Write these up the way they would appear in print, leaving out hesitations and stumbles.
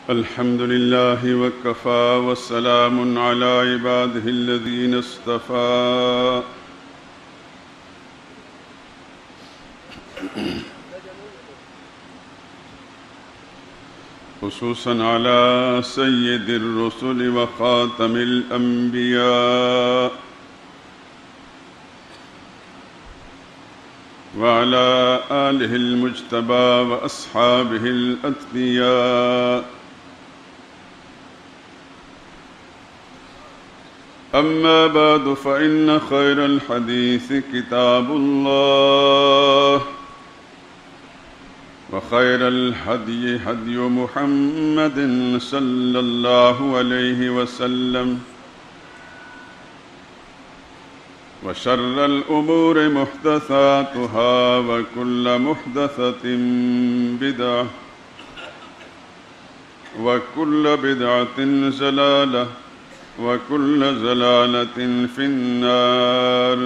الحمد لله وكفى والسلام على عباده الذين اصطفى خصوصا على سيد الرسل وخاتم الأنبياء وعلى آله المجتبى وأصحابه الأتقياء. أما بعد فإن خير الحديث كتاب الله وخير الهدي هدي محمد صلى الله عليه وسلم وشر الأمور محدثاتها وكل محدثة بدعة وكل بدعة ضلالة وكل ضلالة في النار.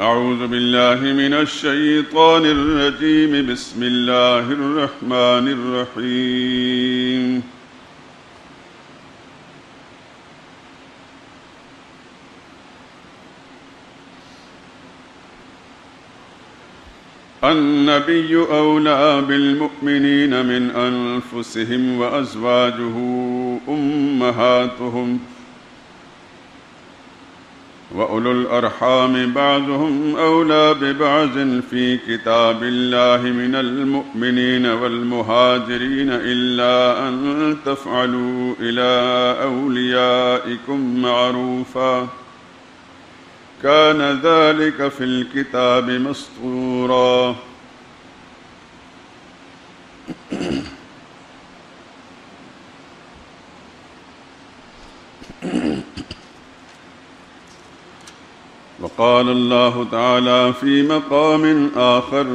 أعوذ بالله من الشيطان الرجيم. بسم الله الرحمن الرحيم. النبي أولى بالمؤمنين من أنفسهم وأزواجه أمهاتهم وأولو الأرحام بعضهم أولى ببعض في كتاب الله من المؤمنين والمهاجرين إلا أن تفعلوا إلى أوليائكم معروفا كان ذلك في الكتاب مسطورا. وقال الله تعالى في مقام آخر: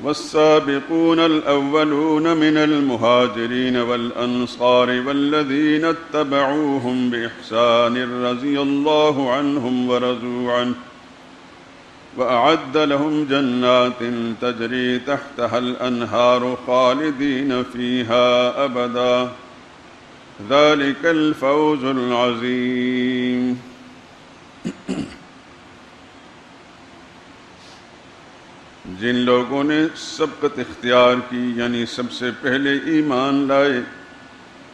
والسابقون الأولون من المهاجرين والأنصار والذين اتبعوهم بإحسان رضي الله عنهم ورضوا عنه وأعد لهم جنات تجري تحتها الأنهار خالدين فيها أبدا ذلك الفوز العظيم. جن لوگوں نے سبقت اختیار کی یعنی سب سے پہلے ایمان لائے،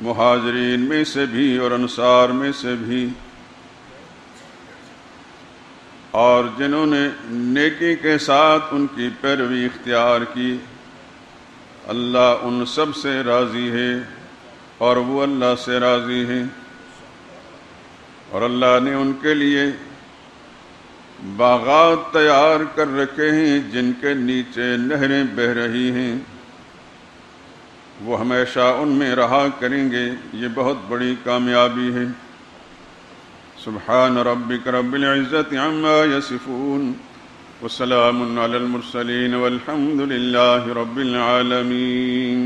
مہاجرین میں سے بھی اور انصار میں سے بھی، اور جنہوں نے نیکی کے ساتھ ان کی پیروی اختیار کی، اللہ ان سب سے راضی ہے اور وہ اللہ سے راضی ہیں، اور اللہ نے ان کے لیے باغات تیار کر رکھے ہیں جن کے نیچے نہریں بہہ رہی ہیں، وہ ہمیشہ ان میں رہا کریں گے، یہ بہت بڑی کامیابی ہے۔ سبحان ربک رب العزت عما یصفون وسلام علی المرسلین والحمد للہ رب العالمین۔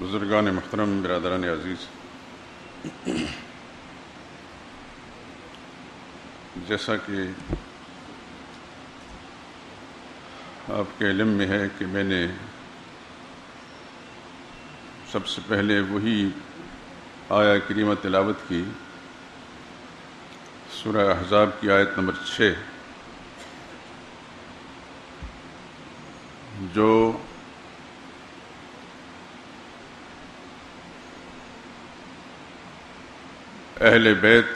بزرگان محترم، برادران عزیز، جیسا کہ آپ کے علم میں ہے کہ میں نے سب سے پہلے وہی آیہ کریمہ تلاوت کی، سورہ احزاب کی آیت نمبر 6، جو اہل بیت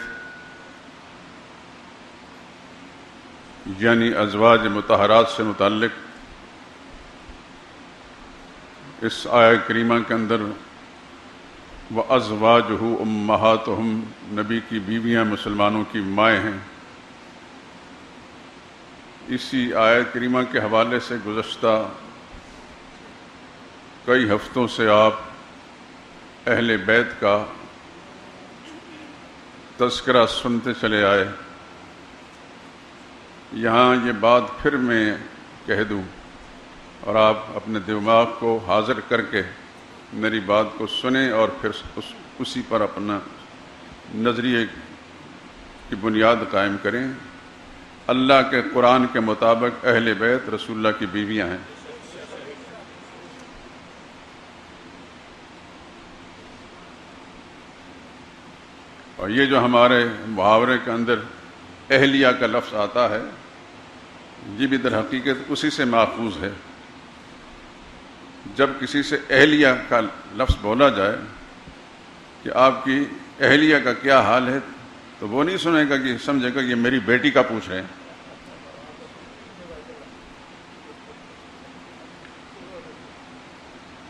یعنی ازواج مطہرات سے متعلق اس آیہ کریمہ کے اندر وَأَزْوَاجُهُ أُمَّهَاتُهُمْ نبی کی بیویاں مسلمانوں کی مائیں ہیں۔ اسی آیہ کریمہ کے حوالے سے گزشتہ کئی ہفتوں سے آپ اہل بیت کا تذکرہ سنتے چلے آئے۔ یہاں یہ بات پھر میں کہہ دوں اور آپ اپنے دماغ کو حاضر کر کے میری بات کو سنیں اور پھر اسی پر اپنا نظریے کی بنیاد قائم کریں۔ اللہ کے قرآن کے مطابق اہل بیت رسول اللہ کی بیویاں ہیں۔ اور یہ جو ہمارے محاورے کے اندر اہلیہ کا لفظ آتا ہے، یہ بھی در حقیقت اسی سے ماخوذ ہے۔ جب کسی سے اہلیہ کا لفظ بولا جائے کہ آپ کی اہلیہ کا کیا حال ہے، تو وہ نہیں سنے گا کہ سمجھے گا یہ میری بیٹی کا پوچھ رہے ہیں۔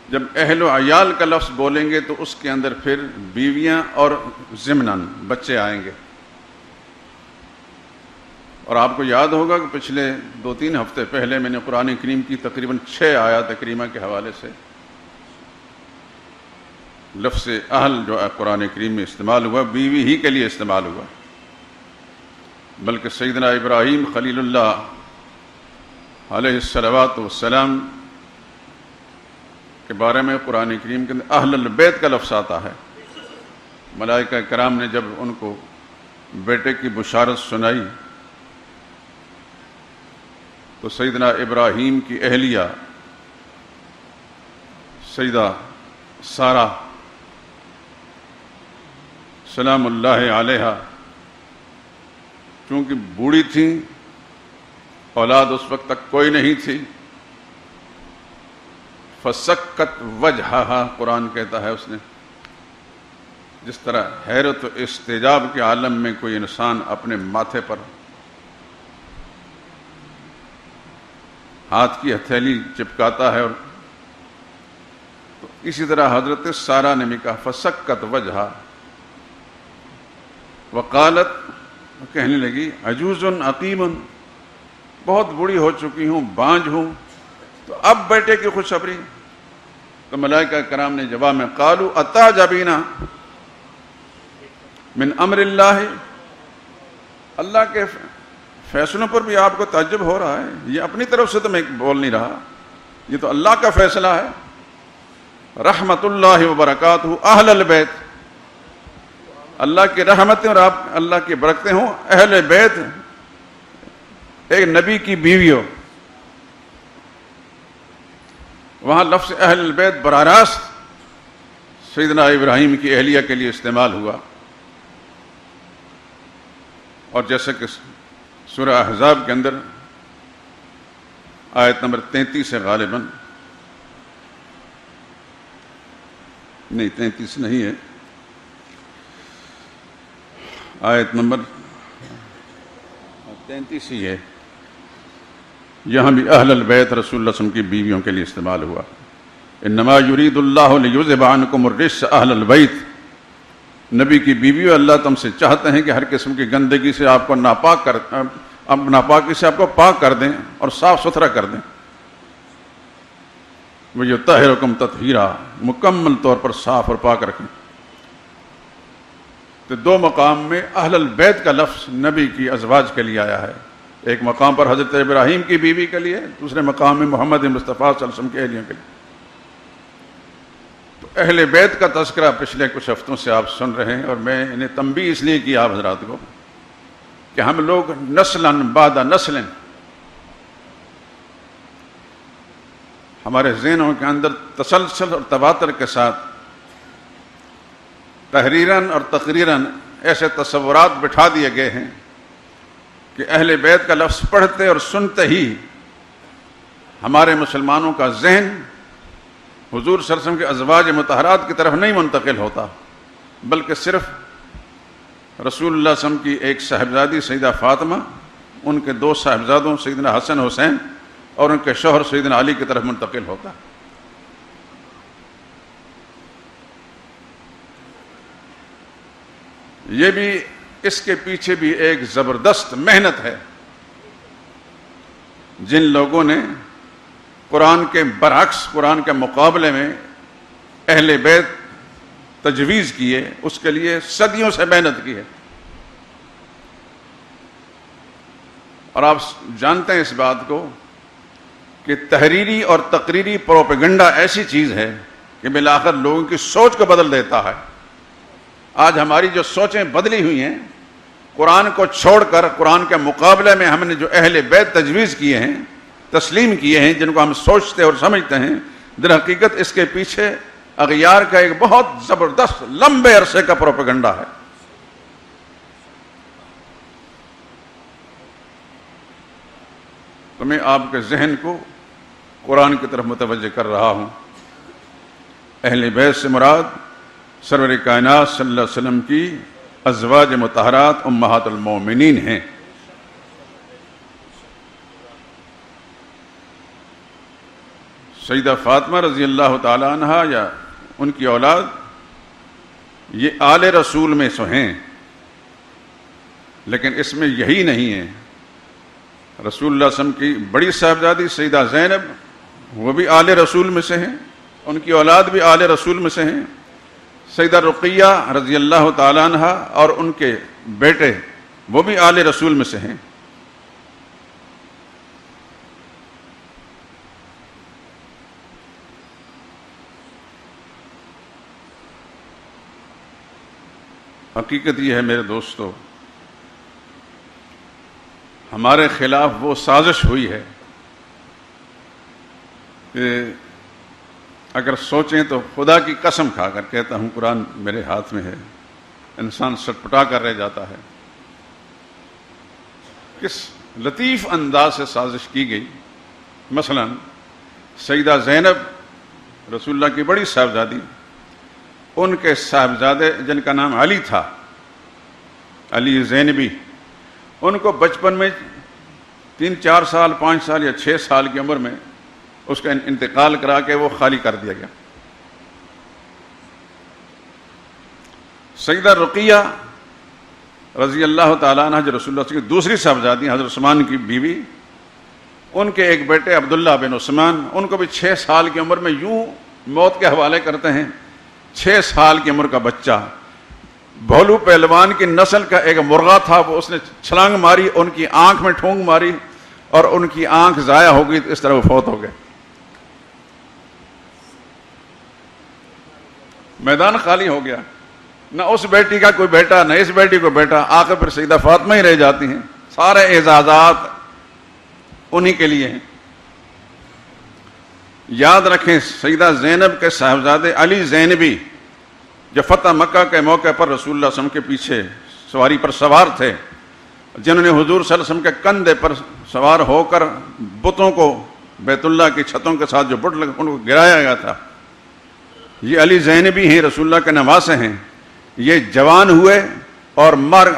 جب اہل و عیال کا لفظ بولیں گے تو اس کے اندر پھر بیویاں اور ضمناً بچے آئیں گے۔ اور آپ کو یاد ہوگا کہ پچھلے 2-3 ہفتے پہلے میں نے قرآن کریم کی تقریباً 6 آیات کریمہ کے حوالے سے لفظ اہل جو قرآن کریم میں استعمال ہوا بیوی ہی کے لیے استعمال ہوا، بلکہ سیدنا ابراہیم خلیل اللہ علیہ الصلوۃ والسلام کے بارے میں قرآن کریم کے اندر اہل البیت کا لفظ آتا ہے۔ ملائکہ کرام نے جب ان کو بیٹے کی بشارت سنائی تو سیدنا ابراہیم کی اہلیہ سیدہ سارہ سلام اللہ علیہ چونکہ بوڑھی تھی، اولاد اس وقت تک کوئی نہیں تھی، فسکت وجہہا قرآن کہتا ہے اس نے، جس طرح حیرت و استعجاب کے عالم میں کوئی انسان اپنے ماتھے پر ہاتھ کی ہتھیلی چپکاتا ہے، اور تو اسی طرح حضرت سارہ نے بھی کہا فسکت وجہا وقالت، کہنے لگی عجوز عقیم، بہت بوڑھی ہو چکی ہوں، بانجھ ہوں، تو اب بیٹے کی خوشخبری؟ تو ملائکہ کرام نے جواب میں قالوا اتعجبین من امر اللہ، اللہ کے فیصلوں پر بھی آپ کو تعجب ہو رہا ہے؟ یہ اپنی طرف سے تو میں بول نہیں رہا، یہ تو اللہ کا فیصلہ ہے۔ رحمت اللہ وبرکاتہ اہل البیت، اللہ کی رحمتیں اور آپ اللہ کی برکتیں ہوں اہل بیت، ایک نبی کی بیوی ہو۔ وہاں لفظ اہل البیت براہ راست سیدنا ابراہیم کی اہلیہ کے لیے استعمال ہوا، اور جیسے کہ سورہ احزاب کے اندر آیت نمبر 33 سے غالباً نہیں 33 نہیں ہے، آیت نمبر 33 ہی ہے، یہاں بھی اہل البیت رسول اللہ صلی اللہ علیہ وسلم کی بیویوں کے لیے استعمال ہوا۔ انما یرید اللہ لیذھب عنکم الرجس اہل البیت، نبی کی بیویوں اللہ تم سے چاہتے ہیں کہ ہر قسم کی گندگی سے آپ کو ناپاکی سے آپ کو پاک کر دیں اور صاف ستھرا کر دیں۔ وَیُطَہِّرُکُم تطہیرا، مکمل طور پر صاف اور پاک رکھیں۔ تو 2 مقام میں اہل البیت کا لفظ نبی کی ازواج کے لیے آیا ہے، ایک مقام پر حضرت ابراہیم کی بیوی کے لیے، دوسرے مقام میں محمد مصطفیٰ صلی اللہ علیہ وسلم کے اہلیوں کے لیے۔ تو اہل بیت کا تذکرہ پچھلے کچھ ہفتوں سے آپ سن رہے ہیں، اور میں انہیں تنبیہ اس لیے کی آپ حضرات کو کہ ہم لوگ نسلاً بعد نسل ہمارے ذہنوں کے اندر تسلسل اور تواتر کے ساتھ تحریراً اور تقریراً ایسے تصورات بٹھا دیے گئے ہیں کہ اہل بیت کا لفظ پڑھتے اور سنتے ہی ہمارے مسلمانوں کا ذہن حضور صلی اللہ علیہ وسلم کے ازواج مطہرات کی طرف نہیں منتقل ہوتا، بلکہ صرف رسول اللہ صلی اللہ علیہ وسلم کی ایک صاحبزادی سیدہ فاطمہ، ان کے 2 صاحبزادوں سیدنا حسن حسین اور ان کے شوہر سیدنا علی کی طرف منتقل ہوتا۔ یہ بھی اس کے پیچھے بھی ایک زبردست محنت ہے۔ جن لوگوں نے قرآن کے برعکس، قرآن کے مقابلے میں اہل بیت تجویز کیے، اس کے لیے صدیوں سے محنت کی ہے۔ اور آپ جانتے ہیں اس بات کو کہ تحریری اور تقریری پروپیگنڈا ایسی چیز ہے کہ بالآخر لوگوں کی سوچ کو بدل دیتا ہے۔ آج ہماری جو سوچیں بدلی ہوئی ہیں، قرآن کو چھوڑ کر قرآن کے مقابلے میں ہم نے جو اہل بیت تجویز کیے ہیں، تسلیم کیے ہیں، جن کو ہم سوچتے اور سمجھتے ہیں، در حقیقت اس کے پیچھے اغیار کا ایک بہت زبردست لمبے عرصے کا پروپیگنڈا ہے۔ تو میں آپ کے ذہن کو قرآن کی طرف متوجہ کر رہا ہوں۔ اہل بیت سے مراد سرور کائنات صلی اللہ علیہ وسلم کی ازواج مطہرات امہات المومنین ہیں۔ سیدہ فاطمہ رضی اللہ تعالی عنہا یا ان کی اولاد یہ آل رسول میں سے ہیں، لیکن اس میں یہی نہیں ہے۔ رسول اللہ صلی اللہ علیہ وسلم کی بڑی صاحبزادی سیدہ زینب وہ بھی آل رسول میں سے ہیں، ان کی اولاد بھی آل رسول میں سے ہیں۔ سیدہ رقیہ رضی اللہ تعالی عنہا اور ان کے بیٹے وہ بھی آل رسول میں سے ہیں۔ حقیقت یہ ہے میرے دوستو، ہمارے خلاف وہ سازش ہوئی ہے کہ اگر سوچیں تو خدا کی قسم کھا کر کہتا ہوں، قرآن میرے ہاتھ میں ہے، انسان سٹپٹا کر رہ جاتا ہے۔ کس لطیف انداز سے سازش کی گئی۔ مثلا سیدہ زینب رسول اللہ کی بڑی صاحبزادی، ان کے صاحبزادے جن کا نام علی تھا، علی زینبی، ان کو بچپن میں 3 4 سال 5 سال یا 6 سال کی عمر میں اس کا انتقال کرا کے وہ خالی کر دیا گیا۔ سیدہ رقیہ رضی اللہ تعالیٰ عنہ جو رسول اللہ کی دوسری صاحبزادی حضرت عثمان کی بیوی، ان کے ایک بیٹے عبداللہ بن عثمان، ان کو بھی 6 سال کی عمر میں یوں موت کے حوالے کرتے ہیں۔ 6 سال کی عمر کا بچہ، بھولو پہلوان کی نسل کا ایک مرغا تھا، وہ اس نے چھلانگ ماری، ان کی آنکھ میں ٹھونک ماری اور ان کی آنکھ ضائع ہو گئی، اس طرح وہ فوت ہو گئے۔ میدان خالی ہو گیا، نہ اس بیٹی کا کوئی بیٹا نہ اس بیٹی کو بیٹا، آخر پھر سیدہ فاطمہ ہی رہ جاتی ہیں۔ سارے اعزازات انہی کے لیے ہیں۔ یاد رکھیں سیدہ زینب کے صاحبزادے علی زینبی جو فتح مکہ کے موقع پر رسول اللہ صلی اللہ علیہ وسلم کے پیچھے سواری پر سوار تھے، جنہوں نے حضور صلی اللہ علیہ وسلم کے کندھے پر سوار ہو کر بتوں کو بیت اللہ کی چھتوں کے ساتھ جو بت لگے ان کو گرایا گیا تھا، یہ علی زینبی ہیں، رسول اللہ کے نواسے ہیں۔ یہ جوان ہوئے اور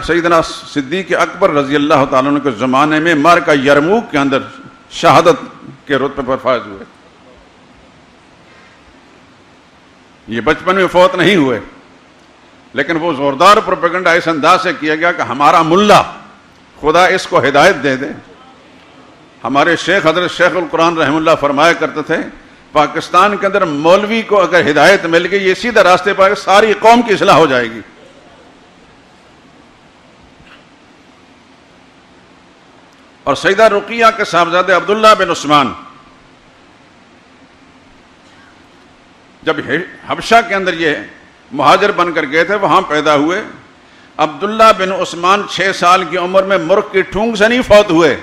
سیدنا صدیق اکبر رضی اللہ تعالیٰ عنہ کے زمانے میں معرکہ یرموک کے اندر شہادت کے رتبے پر فائز ہوئے۔ یہ بچپن میں فوت نہیں ہوئے، لیکن وہ زوردار پروپیگنڈا اس انداز سے کیا گیا کہ ہمارا ملا، خدا اس کو ہدایت دے دے۔ ہمارے شیخ حضرت شیخ القرآن رحمہ اللہ فرمایا کرتے تھے، پاکستان کے اندر مولوی کو اگر ہدایت مل گئی، یہ سیدھا راستے پر ساری قوم کی اصلاح ہو جائے گی۔ اور سیدہ رقیہ کے صاحبزادے عبداللہ بن عثمان جب حبشہ کے اندر یہ مہاجر بن کر گئے تھے، وہاں پیدا ہوئے۔ عبداللہ بن عثمان 6 سال کی عمر میں مرغ کی ٹھونگ سے نہیں فوت ہوئے،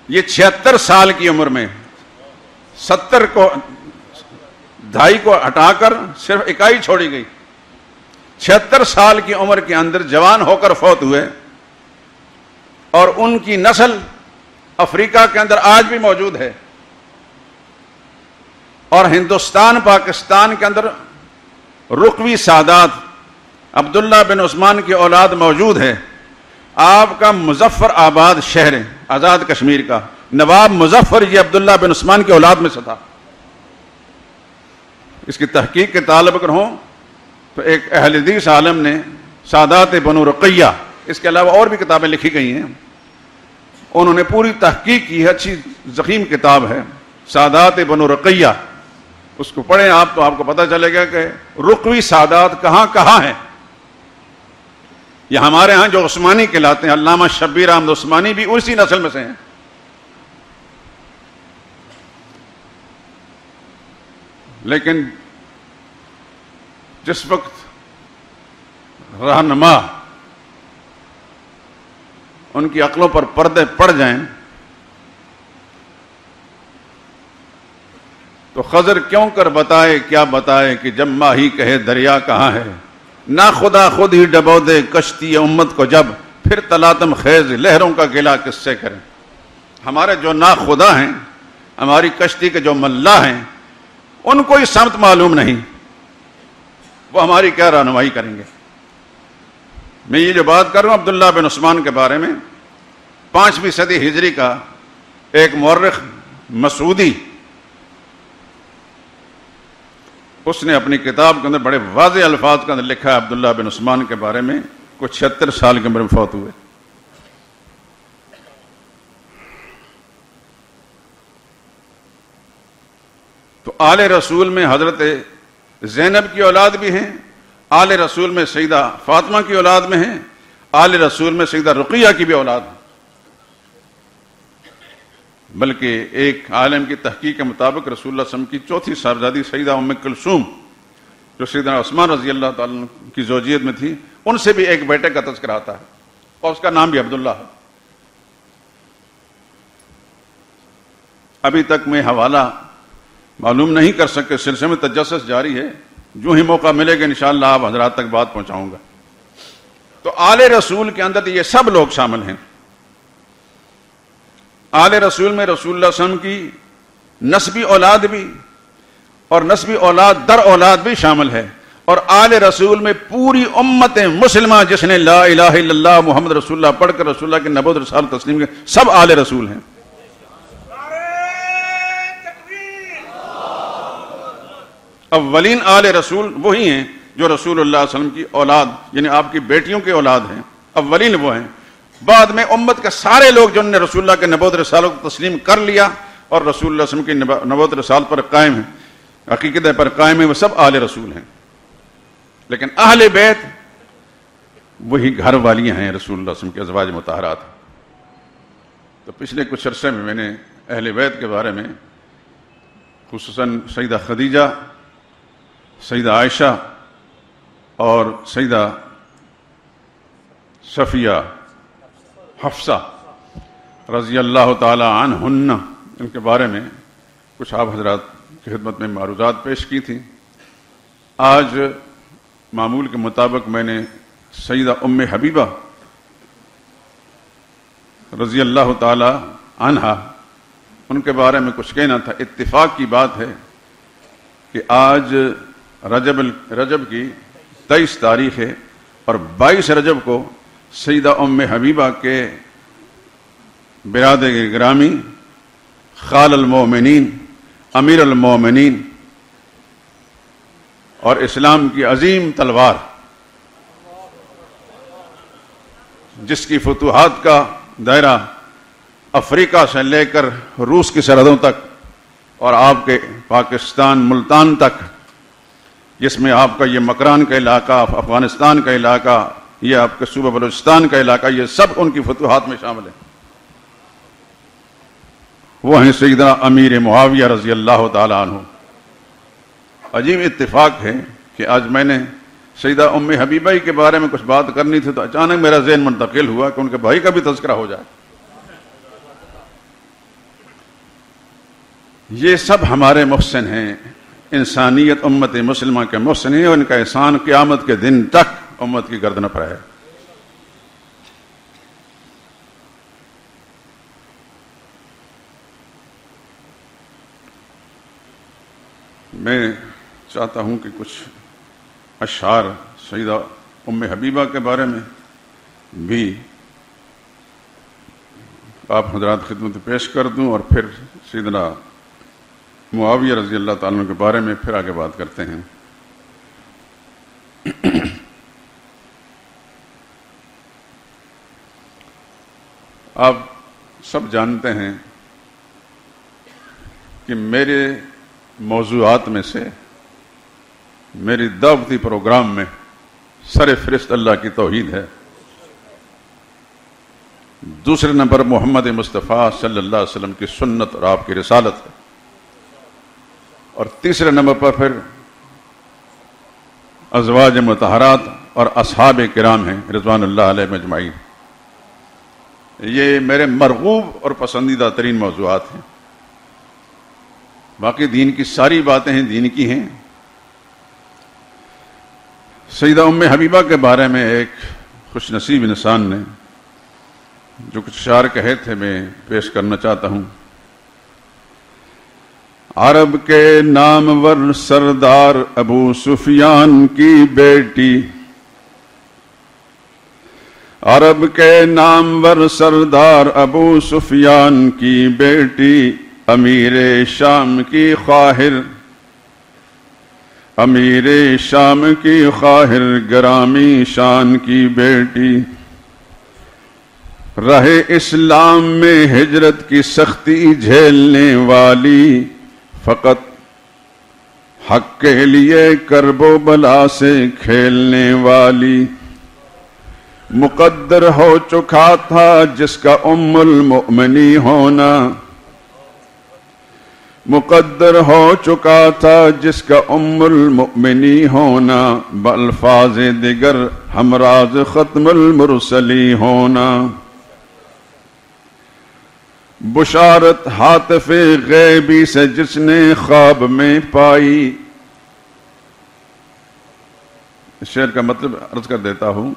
یہ 76 سال کی عمر میں 70 کو 2.5 کو ہٹا کر صرف 1 چھوڑی گئی، 76 سال کی عمر کے اندر جوان ہو کر فوت ہوئے، اور ان کی نسل افریقہ کے اندر آج بھی موجود ہے، اور ہندوستان پاکستان کے اندر رقوی سادات عبداللہ بن عثمان کی اولاد موجود ہے۔ آپ کا مظفر آباد شہر آزاد کشمیر کا نواب مظفر یہ عبداللہ بن عثمان کی اولاد میں سے تھا۔ اس کی تحقیق کے طالب اگر ہوں تو ایک اہل حدیث عالم نے سادات بنو رقیہ، اس کے علاوہ اور بھی کتابیں لکھی گئی ہیں، انہوں نے پوری تحقیق کی ہے، اچھی ضخیم کتاب ہے سادات بنو رقیہ، اس کو پڑھیں آپ تو آپ کو پتہ چلے گا کہ رقوی سادات کہاں کہاں ہیں۔ یہ ہمارے ہاں جو عثمانی کہلاتے ہیں، علامہ شبیر احمد عثمانی بھی اسی نسل میں سے ہیں۔ لیکن جس وقت رہنما ان کی عقلوں پر پردے پڑ جائیں تو خضر کیوں کر بتائے کیا بتائے کہ جب ماہی کہے دریا کہاں ہے، نہ خدا خود ہی ڈبو دے کشتی امت کو جب، پھر تلاطم خیز لہروں کا گلا کس سے کریں۔ ہمارے جو نا خدا ہیں، ہماری کشتی کے جو ملا ہیں، ان کو ہی سمت معلوم نہیں، وہ ہماری کیا رہنمائی کریں گے۔ میں یہ جو بات کر رہا ہوں عبداللہ بن عثمان کے بارے میں، 5ویں صدی ہجری کا ایک مورخ مسعودی، اس نے اپنی کتاب کے اندر بڑے واضح الفاظ کے اندر لکھا ہے عبداللہ بن عثمان کے بارے میں، کچھ 76 سال کی عمر میں فوت ہوئے۔ تو آل رسول میں حضرت زینب کی اولاد بھی ہیں، آل رسول میں سیدہ فاطمہ کی اولاد میں ہیں، آل رسول میں سیدہ رقیہ کی بھی اولاد ہے۔ بلکہ ایک عالم کی تحقیق کے مطابق رسول اللہ صلی اللہ علیہ وسلم کی چوتھی صاحبزادی سیدہ ام کلثوم جو سیدنا عثمان رضی اللہ تعالیٰ کی زوجیت میں تھی، ان سے بھی ایک بیٹے کا تذکرہ آتا ہے اور اس کا نام بھی عبداللہ ہے۔ ابھی تک میں حوالہ معلوم نہیں کر سکے، سلسلے میں تجسس جاری ہے، جو ہی موقع ملے گا انشاءاللہ آپ حضرات تک بات پہنچاؤں گا۔ تو آل رسول کے اندر یہ سب لوگ شامل ہیں۔ آل رسول میں رسول اللہ صلی اللہ علیہ وسلم کی نسبی اولاد بھی اور نسبی اولاد در اولاد بھی شامل ہے، اور آل رسول میں پوری امت مسلمہ جس نے لا الہ الا اللہ محمد رسول اللہ پڑھ کر رسول اللہ کے نبوت رسالت تسلیم کے، سب آل رسول ہیں۔ اولین آل رسول وہی ہیں جو رسول اللہ صلی اللہ علیہ وسلم کی اولاد یعنی آپ کی بیٹیوں کی اولاد ہیں، اولین وہ ہیں۔ بعد میں امت کے سارے لوگ جنہوں نے رسول اللہ کے نبوت رسالت کو تسلیم کر لیا اور رسول اللہ صلی اللہ علیہ وسلم کی نبوت رسالت پر قائم ہیں، عقیدت پر قائم ہیں، وہ سب آل رسول ہیں۔ لیکن اہل بیت وہی گھر والیاں ہیں رسول اللہ صلی اللہ علیہ وسلم کے ازواج مطہرات۔ تو پچھلے کچھ عرصے میں نے اہل بیت کے بارے میں خصوصاً سیدہ خدیجہ، سیدہ عائشہ اور سیدہ صفیہ حفصہ رضی اللہ تعالی عنہن، ان کے بارے میں کچھ آپ حضرات کی خدمت میں معروضات پیش کی تھی۔ آج معمول کے مطابق میں نے سیدہ ام حبیبہ رضی اللہ تعالی عنہا ان کے بارے میں کچھ کہنا تھا۔ اتفاق کی بات ہے کہ آج رجب کی 23 تاریخ ہے اور 22 رجب کو سیدہ ام حبیبہ کے برادر گرامی خال المومنین، امیر المومنین اور اسلام کی عظیم تلوار جس کی فتوحات کا دائرہ افریقہ سے لے کر روس کی سرحدوں تک اور آپ کے پاکستان ملتان تک، جس میں آپ کا یہ مکران کا علاقہ، افغانستان کا علاقہ، یہ آپ کے صوبہ بلوچستان کا علاقہ، یہ سب ان کی فتوحات میں شامل ہیں۔ وہ ہیں سیدنا امیر معاویہ رضی اللہ تعالی عنہ۔ عجیب اتفاق ہے کہ آج میں نے سیدہ ام حبیبہ کے بارے میں کچھ بات کرنی تھی تو اچانک میرا ذہن منتقل ہوا کہ ان کے بھائی کا بھی تذکرہ ہو جائے۔ یہ سب ہمارے محسن ہیں، انسانیت امت مسلمہ کے محسن ہیں، اور ان کا احسان قیامت کے دن تک امت کی گردن پر ہے۔ میں چاہتا ہوں کہ کچھ اشعار سیدہ ام حبیبہ کے بارے میں بھی آپ حضرات خدمت پیش کر دوں، اور پھر سیدنا معاویہ رضی اللہ تعالیٰ عنہ کے بارے میں پھر آگے بات کرتے ہیں۔ آپ سب جانتے ہیں کہ میرے موضوعات میں سے میری دعوتی پروگرام میں سر فہرست اللہ کی توحید ہے، دوسرے نمبر محمد مصطفیٰ صلی اللہ علیہ وسلم کی سنت اور آپ کی رسالت ہے، اور تیسرے نمبر پر پھر ازواج مطہرات اور اصحاب کرام ہیں رضوان اللہ علیہ اجمعین۔ یہ میرے مرغوب اور پسندیدہ ترین موضوعات ہیں۔ باقی دین کی ساری باتیں ہیں، دین کی ہیں۔ سیدہ ام حبیبہ کے بارے میں ایک خوش نصیب انسان نے جو کچھ اشعار کہے تھے میں پیش کرنا چاہتا ہوں۔ عرب کے نامور سردار ابو سفیان کی بیٹی، عرب کے نامور سردار ابو سفیان کی بیٹی، امیر شام کی خواہر، امیر شام کی خواہر، گرامی شان کی بیٹی، راہ اسلام میں ہجرت کی سختی جھیلنے والی، فقط حق کے لیے کرب و بلا سے کھیلنے والی، مقدر ہو چکا تھا جس کا ام المؤمنی ہونا، مقدر ہو چکا تھا جس کا ام المؤمنی ہونا، بالفاظ دیگر ہمراز ختم المرسلی ہونا، بشارت ہاتف غیبی سے جس نے خواب میں پائی۔ اس شعر کا مطلب عرض کر دیتا ہوں۔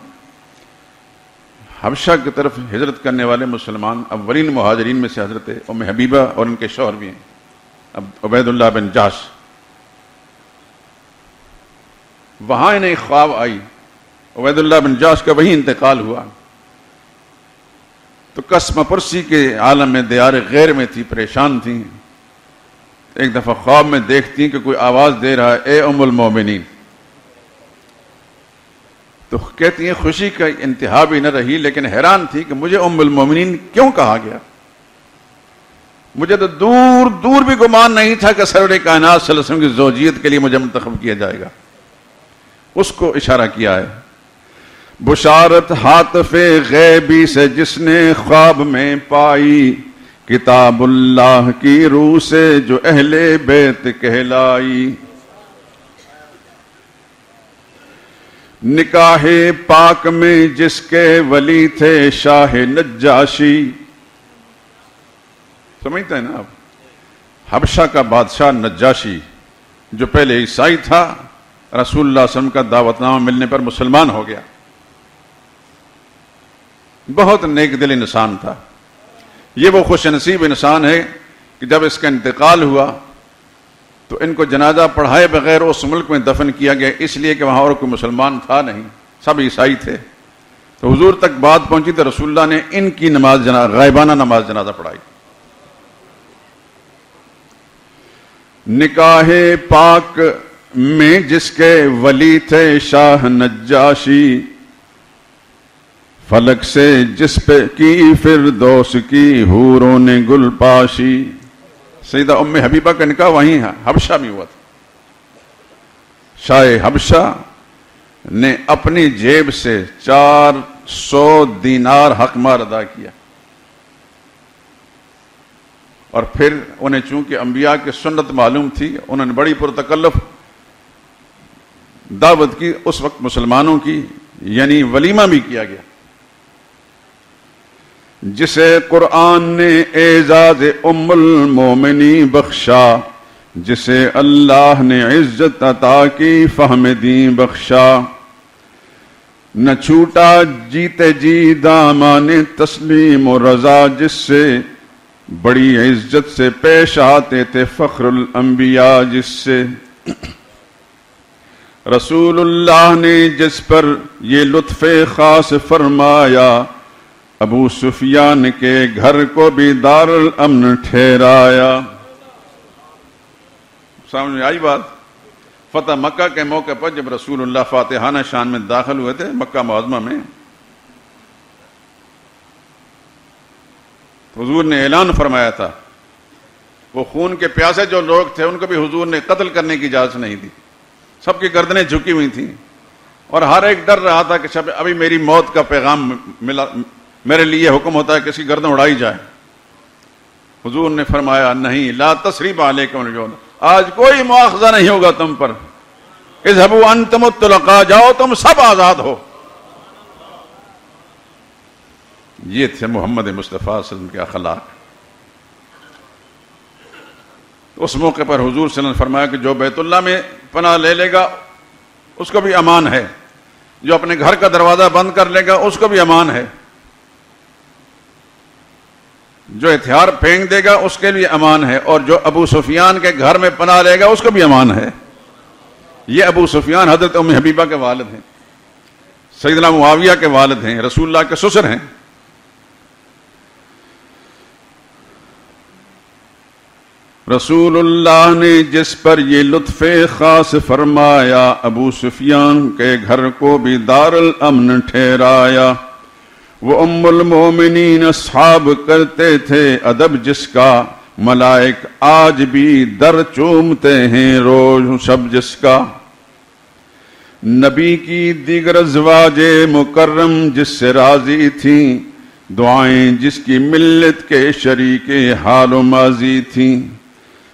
حبشہ کی طرف ہجرت کرنے والے مسلمان اولین مہاجرین میں سے حضرت ام حبیبہ اور ان کے شوہر بھی ہیں عبید اللہ بن جاش۔ وہاں انہیں خواب آئی، عبید اللہ بن جاش کا وہیں انتقال ہوا، تو قسم پرسی کے عالم میں دیار غیر میں تھی، پریشان تھی۔ ایک دفعہ خواب میں دیکھتی کہ کوئی آواز دے رہا ہے، اے ام المومنین۔ تو کہتی ہیں خوشی کا انتہا بھی نہ رہی، لیکن حیران تھی کہ مجھے ام المومنین کیوں کہا گیا۔ مجھے تو دور دور بھی گمان نہیں تھا کہ سرور کائنات صلی اللہ علیہ وسلم کی زوجیت کے لیے مجھے منتخب کیا جائے گا۔ اس کو اشارہ کیا ہے، بشارت ہاتف غیبی سے جس نے خواب میں پائی، کتاب اللہ کی روح سے جو اہل بیت کہلائی، نکاح پاک میں جس کے ولی تھے شاہ نجاشی۔ سمجھتے ہیں نا آپ، حبشہ کا بادشاہ نجاشی جو پہلے عیسائی تھا، رسول اللہ صلی اللہ علیہ وسلم کا دعوت نامہ ملنے پر مسلمان ہو گیا۔ بہت نیک دل انسان تھا۔ یہ وہ خوش نصیب انسان ہے کہ جب اس کا انتقال ہوا تو ان کو جنازہ پڑھائے بغیر اس ملک میں دفن کیا گیا، اس لیے کہ وہاں اور کوئی مسلمان تھا نہیں، سب عیسائی تھے۔ تو حضور تک بات پہنچی تو رسول اللہ نے ان کی نماز غائبانہ نماز جنازہ پڑھائی۔ نکاح پاک میں جس کے ولی تھے شاہ نجاشی، فلک سے جس پہ کی فردوس کی حوروں نے گل پاشی۔ سیدہ ام حبیبہ کا نکاح وہیں حبشہ میں ہوا تھا۔ شاہ حبشہ نے اپنی جیب سے 400 دینار حق مہر ادا کیا، اور پھر انہیں چونکہ انبیاء کی سنت معلوم تھی، انہوں نے بڑی پرتکلف دعوت کی اس وقت مسلمانوں کی، یعنی ولیمہ بھی کیا گیا۔ جسے قرآن نے اعزاز ام المومنی بخشا، جسے اللہ نے عزت عطا کی فہم دین بخشا، نہ چھوٹا جیتے جی دامان تسلیم و رضا، جس سے بڑی عزت سے پیش آتے تھے فخر الانبیاء، جس سے رسول اللہ نے جس پر یہ لطف خاص فرمایا، ابو سفیان کے گھر کو بھی دار الامن ٹھہرایا۔ سامنے میں آئی بات۔ فتح مکہ کے موقع پر جب رسول اللہ فاتحانہ شان میں داخل ہوئے تھے مکہ معظمہ میں، حضور نے اعلان فرمایا تھا، وہ خون کے پیاسے جو لوگ تھے ان کو بھی حضور نے قتل کرنے کی اجازت نہیں دی، سب کی گردنیں جھکی ہوئی تھیں، اور ہر ایک ڈر رہا تھا کہ ابھی میری موت کا پیغام ملا، میرے لیے حکم ہوتا ہے کہ اس کی گردن اڑائی جائے۔ حضور نے فرمایا نہیں، لا تثریب علیکم اليوم، آج کوئی مواخذہ نہیں ہوگا تم پر، اذهبوا انتم الطلقاء، جاؤ تم سب آزاد ہو۔ یہ تھے محمد مصطفیٰ صلی اللہ علیہ وسلم کے اخلاق۔ اس موقع پر حضور صلی اللہ علیہ وسلم نے فرمایا کہ جو بیت اللہ میں پناہ لے لے گا اس کو بھی امان ہے، جو اپنے گھر کا دروازہ بند کر لے گا اس کو بھی امان ہے، جو ہتھیار پھینک دے گا اس کے لیے امان ہے، اور جو ابو سفیان کے گھر میں پناہ لے گا اس کو بھی امان ہے۔ یہ ابو سفیان حضرت ام حبیبہ کے والد ہیں، سیدنا معاویہ کے والد ہیں، رسول اللہ کے سسر ہیں۔ رسول اللہ نے جس پر یہ لطف خاص فرمایا، ابو سفیان کے گھر کو بھی دار الامن ٹھہرایا۔ وہ ام المومنین اصحاب کرتے تھے ادب جس کا، ملائک آج بھی در چومتے ہیں روز شب جس کا۔ نبی کی دیگر ازواج مکرم جس سے راضی تھیں، دعائیں جس کی ملت کے شریک حال و ماضی تھیں۔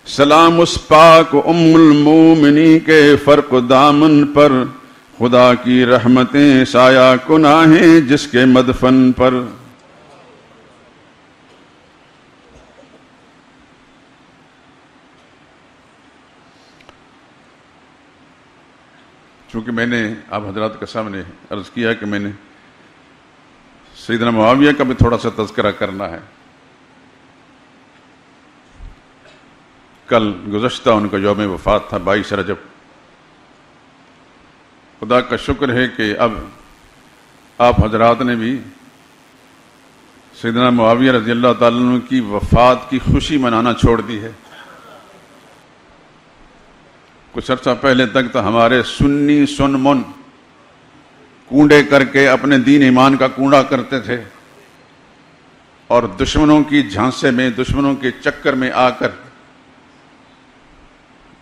سلام اس پاک ام المومنی کے فرق دامن پر، خدا کی رحمتیں سایہ کناہیں جس کے مدفن پر۔ چونکہ میں نے آپ حضرات کے سامنے عرض کیا کہ میں نے سیدنا معاویہ کا بھی تھوڑا سا تذکرہ کرنا ہے۔ کل گزشتہ ان کا یوم وفات تھا 22 رجب۔ خدا کا شکر ہے کہ اب آپ حضرات نے بھی سیدنا معاویہ رضی اللہ تعالیٰ عنہ کی وفات کی خوشی منانا چھوڑ دی ہے۔ کچھ عرصہ پہلے تک تو ہمارے سنی سن من کونڈے کر کے اپنے دین ایمان کا کونڈا کرتے تھے، اور دشمنوں کی جھانسے میں، دشمنوں کے چکر میں آ کر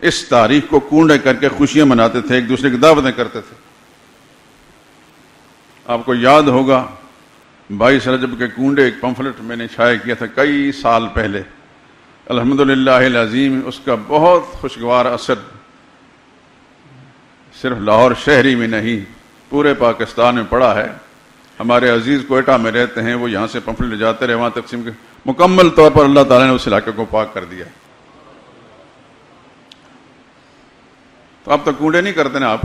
اس تاریخ کو کونڈے کر کے خوشیاں مناتے تھے، ایک دوسرے کی دعوتیں کرتے تھے۔ آپ کو یاد ہوگا 22 رجب کے کونڈے ایک پمفلٹ میں نے شائع کیا تھا کئی سال پہلے۔ الحمدللہ العظیم اس کا بہت خوشگوار اثر صرف لاہور شہری میں نہیں پورے پاکستان میں پڑا ہے۔ ہمارے عزیز کوئٹہ میں رہتے ہیں، وہ یہاں سے پمفلٹ لے جاتے رہے، وہاں تقسیم کے مکمل طور پر اللہ تعالیٰ نے اس علاقے کو پاک کر دیا۔ تو اب تک کونڈے نہیں کرتے نا آپ۔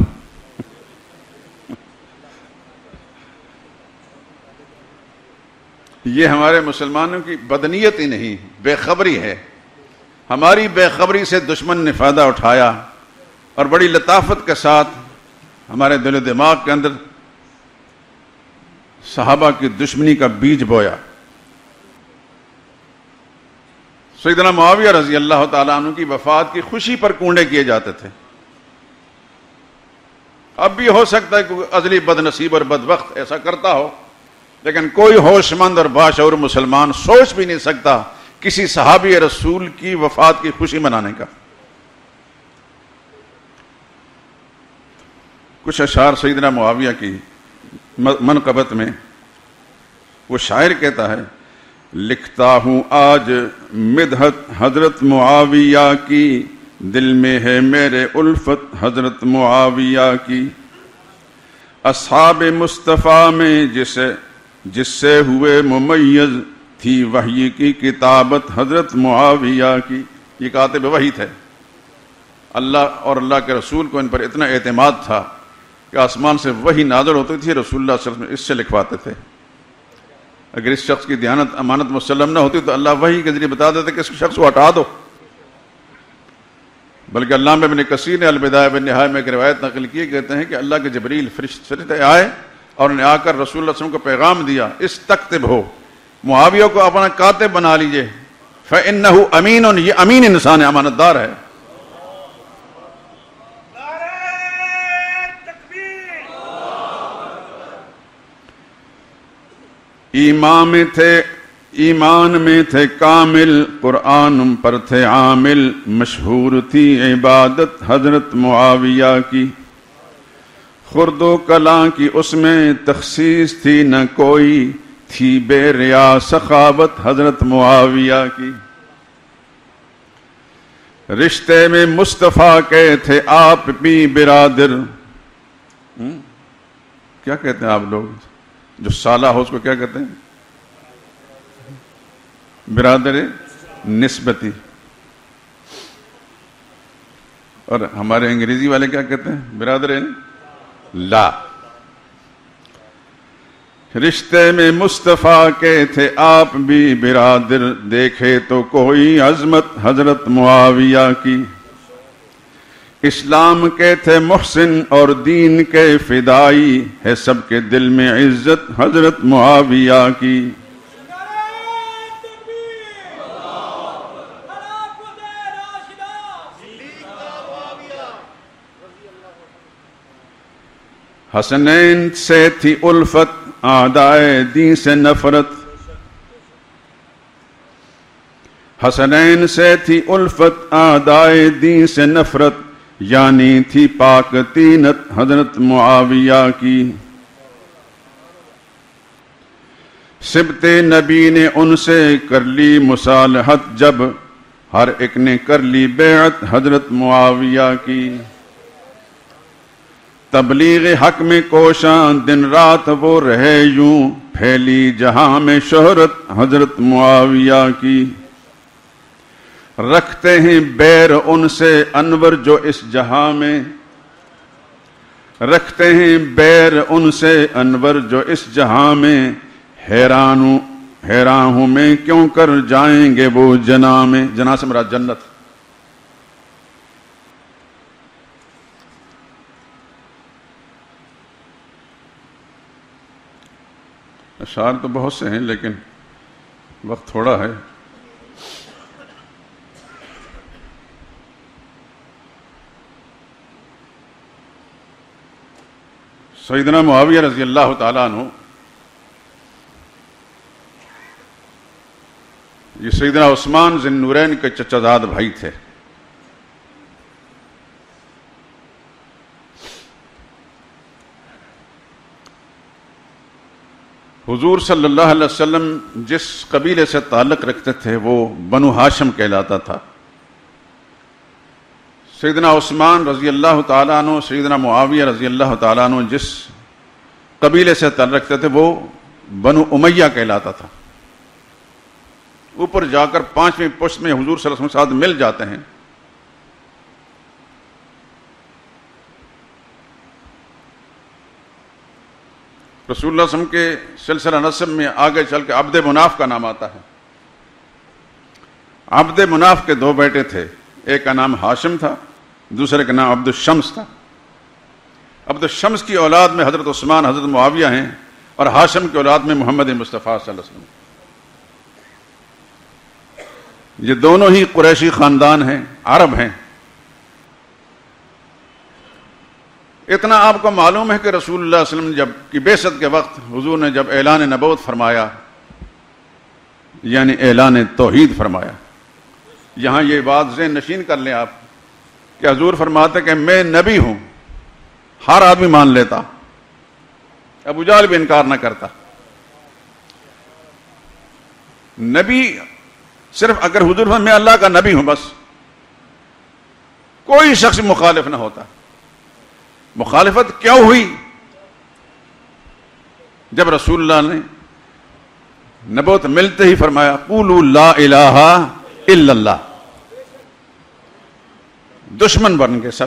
یہ ہمارے مسلمانوں کی بدنیت ہی نہیں، بے خبری ہے۔ ہماری بے خبری سے دشمن نے فائدہ اٹھایا اور بڑی لطافت کے ساتھ ہمارے دل و دماغ کے اندر صحابہ کی دشمنی کا بیج بویا۔ سیدنا معاویہ رضی اللہ تعالیٰ عنہ کی وفات کی خوشی پر کونڈے کیے جاتے تھے۔ اب بھی ہو سکتا ہے کہ ازلی بد نصیب اور بدبخت ایسا کرتا ہو، لیکن کوئی ہوش مند اور باشعور مسلمان سوچ بھی نہیں سکتا کسی صحابی رسول کی وفات کی خوشی منانے کا۔ کچھ اشعار سیدنا معاویہ کی منقبت میں وہ شاعر کہتا ہے، لکھتا ہوں آج مدحت حضرت معاویہ کی، دل میں ہے میرے الفت حضرت معاویہ کی۔ اصحاب مصطفیٰ میں جس سے ہوئے ممیز، تھی وحی کی کتابت حضرت معاویہ کی۔ یہ کاتب وحی تھے، اللہ اور اللہ کے رسول کو ان پر اتنا اعتماد تھا کہ آسمان سے وحی نازل ہوتی تھی، رسول اللہ صلی اللہ علیہ وسلم اس سے لکھواتے تھے۔ اگر اس شخص کی دیانت امانت مسلم نہ ہوتی تو اللہ وحی کے ذریعے بتا دیتے کہ اس شخص کو ہٹا دو۔ بلکہ علامہ ابن کثیر نے البدایہ والنہایہ میں ایک روایت نقل کی، کہتے ہیں کہ اللہ کے جبریل فرشتے آئے اور انہیں آ کر رسول اللہ صلی اللہ علیہ وسلم کو پیغام دیا، استکتب ہو، معاویہ کو اپنا کاتب بنا لیجئے، فَإِنَّهُ أَمِينٌ، یہ امین انسان ہے، امانت دار ہے۔ ایمان میں تھے کامل، قرآن پر تھے عامل، مشہور تھی عبادت حضرت معاویہ کی۔ خرد و کلاں کی اس میں تخصیص تھی نہ کوئی، تھی بے ریا سخاوت حضرت معاویہ کی۔ رشتے میں مصطفیٰ کے تھے آپ بھی برادر. کیا کہتے ہیں آپ لوگ جو سالہ ہو اس کو کیا کہتے ہیں؟ برادر نسبتی. اور ہمارے انگریزی والے کیا کہتے ہیں؟ برادر لا. رشتے میں مصطفیٰ کے تھے آپ بھی برادر، دیکھے تو کوئی عظمت حضرت معاویہ کی. اسلام کے تھے محسن اور دین کے فدائی، ہے سب کے دل میں عزت حضرت معاویہ کی. حسنین سے تھی الفت اعدائے دین سے نفرت. حسنین سے تھی الفت اعدائے دین سے نفرت، یعنی تھی پاک تینت حضرت معاویہ کی. سبط نبی نے ان سے کر لی مصالحت، جب ہر ایک نے کر لی بیعت حضرت معاویہ کی. تبلیغ حق میں کوشاں دن رات وہ رہے یوں، پھیلی جہاں میں شہرت حضرت معاویہ کی. رکھتے ہیں بیر ان سے انور جو اس جہاں میں، رکھتے ہیں بیر ان سے انور جو اس جہاں میں، حیران ہوں میں کیوں کر جائیں گے وہ جنا میں. جنا سے مراد جنت. اشعار تو بہت سے ہیں لیکن وقت تھوڑا ہے. سیدنا معاویہ رضی اللہ تعالیٰ عنہ یہ سیدنا عثمان ذی النورین کے چچا زاد بھائی تھے. حضور صلی اللہ علیہ وسلم جس قبیلے سے تعلق رکھتے تھے وہ بنو ہاشم کہلاتا تھا. سیدنا عثمان رضی اللہ تعالیٰ عنہ، سیدنا معاویہ رضی اللہ تعالیٰ عنہ جس قبیلے سے تعلق رکھتے تھے وہ بنو امیہ کہلاتا تھا. اوپر جا کر 5ویں پشت میں حضور صلی اللہ علیہ وسلم کے ساتھ مل جاتے ہیں. رسول اللہ صلی اللہ علیہ وسلم کے سلسلہ نسب میں آگے چل کے عبد مناف کا نام آتا ہے. عبد مناف کے 2 بیٹے تھے، ایک کا نام ہاشم تھا، دوسرے کا نام عبد الشمس تھا. عبد الشمس کی اولاد میں حضرت عثمان حضرت معاویہ ہیں، اور ہاشم کی اولاد میں محمد مصطفیٰ صلی اللہ علیہ وسلم. یہ دونوں ہی قریشی خاندان ہیں، عرب ہیں. اتنا آپ کو معلوم ہے کہ رسول اللہ صلی اللہ علیہ وسلم جب کی بعثت کے وقت حضور نے جب اعلان نبوت فرمایا، یعنی اعلان توحید فرمایا، یہاں یہ بات ذہن نشین کر لیں آپ کہ حضور فرماتے کہ میں نبی ہوں، ہر آدمی مان لیتا، ابو جہل بھی انکار نہ کرتا. نبی صرف اگر حضور فرماتے میں اللہ کا نبی ہوں بس، کوئی شخص مخالف نہ ہوتا. مخالفت کیوں ہوئی؟ جب رسول اللہ نے نبوت ملتے ہی فرمایا قولوا لا الہ الا اللہ. دشمن بن گئے سب.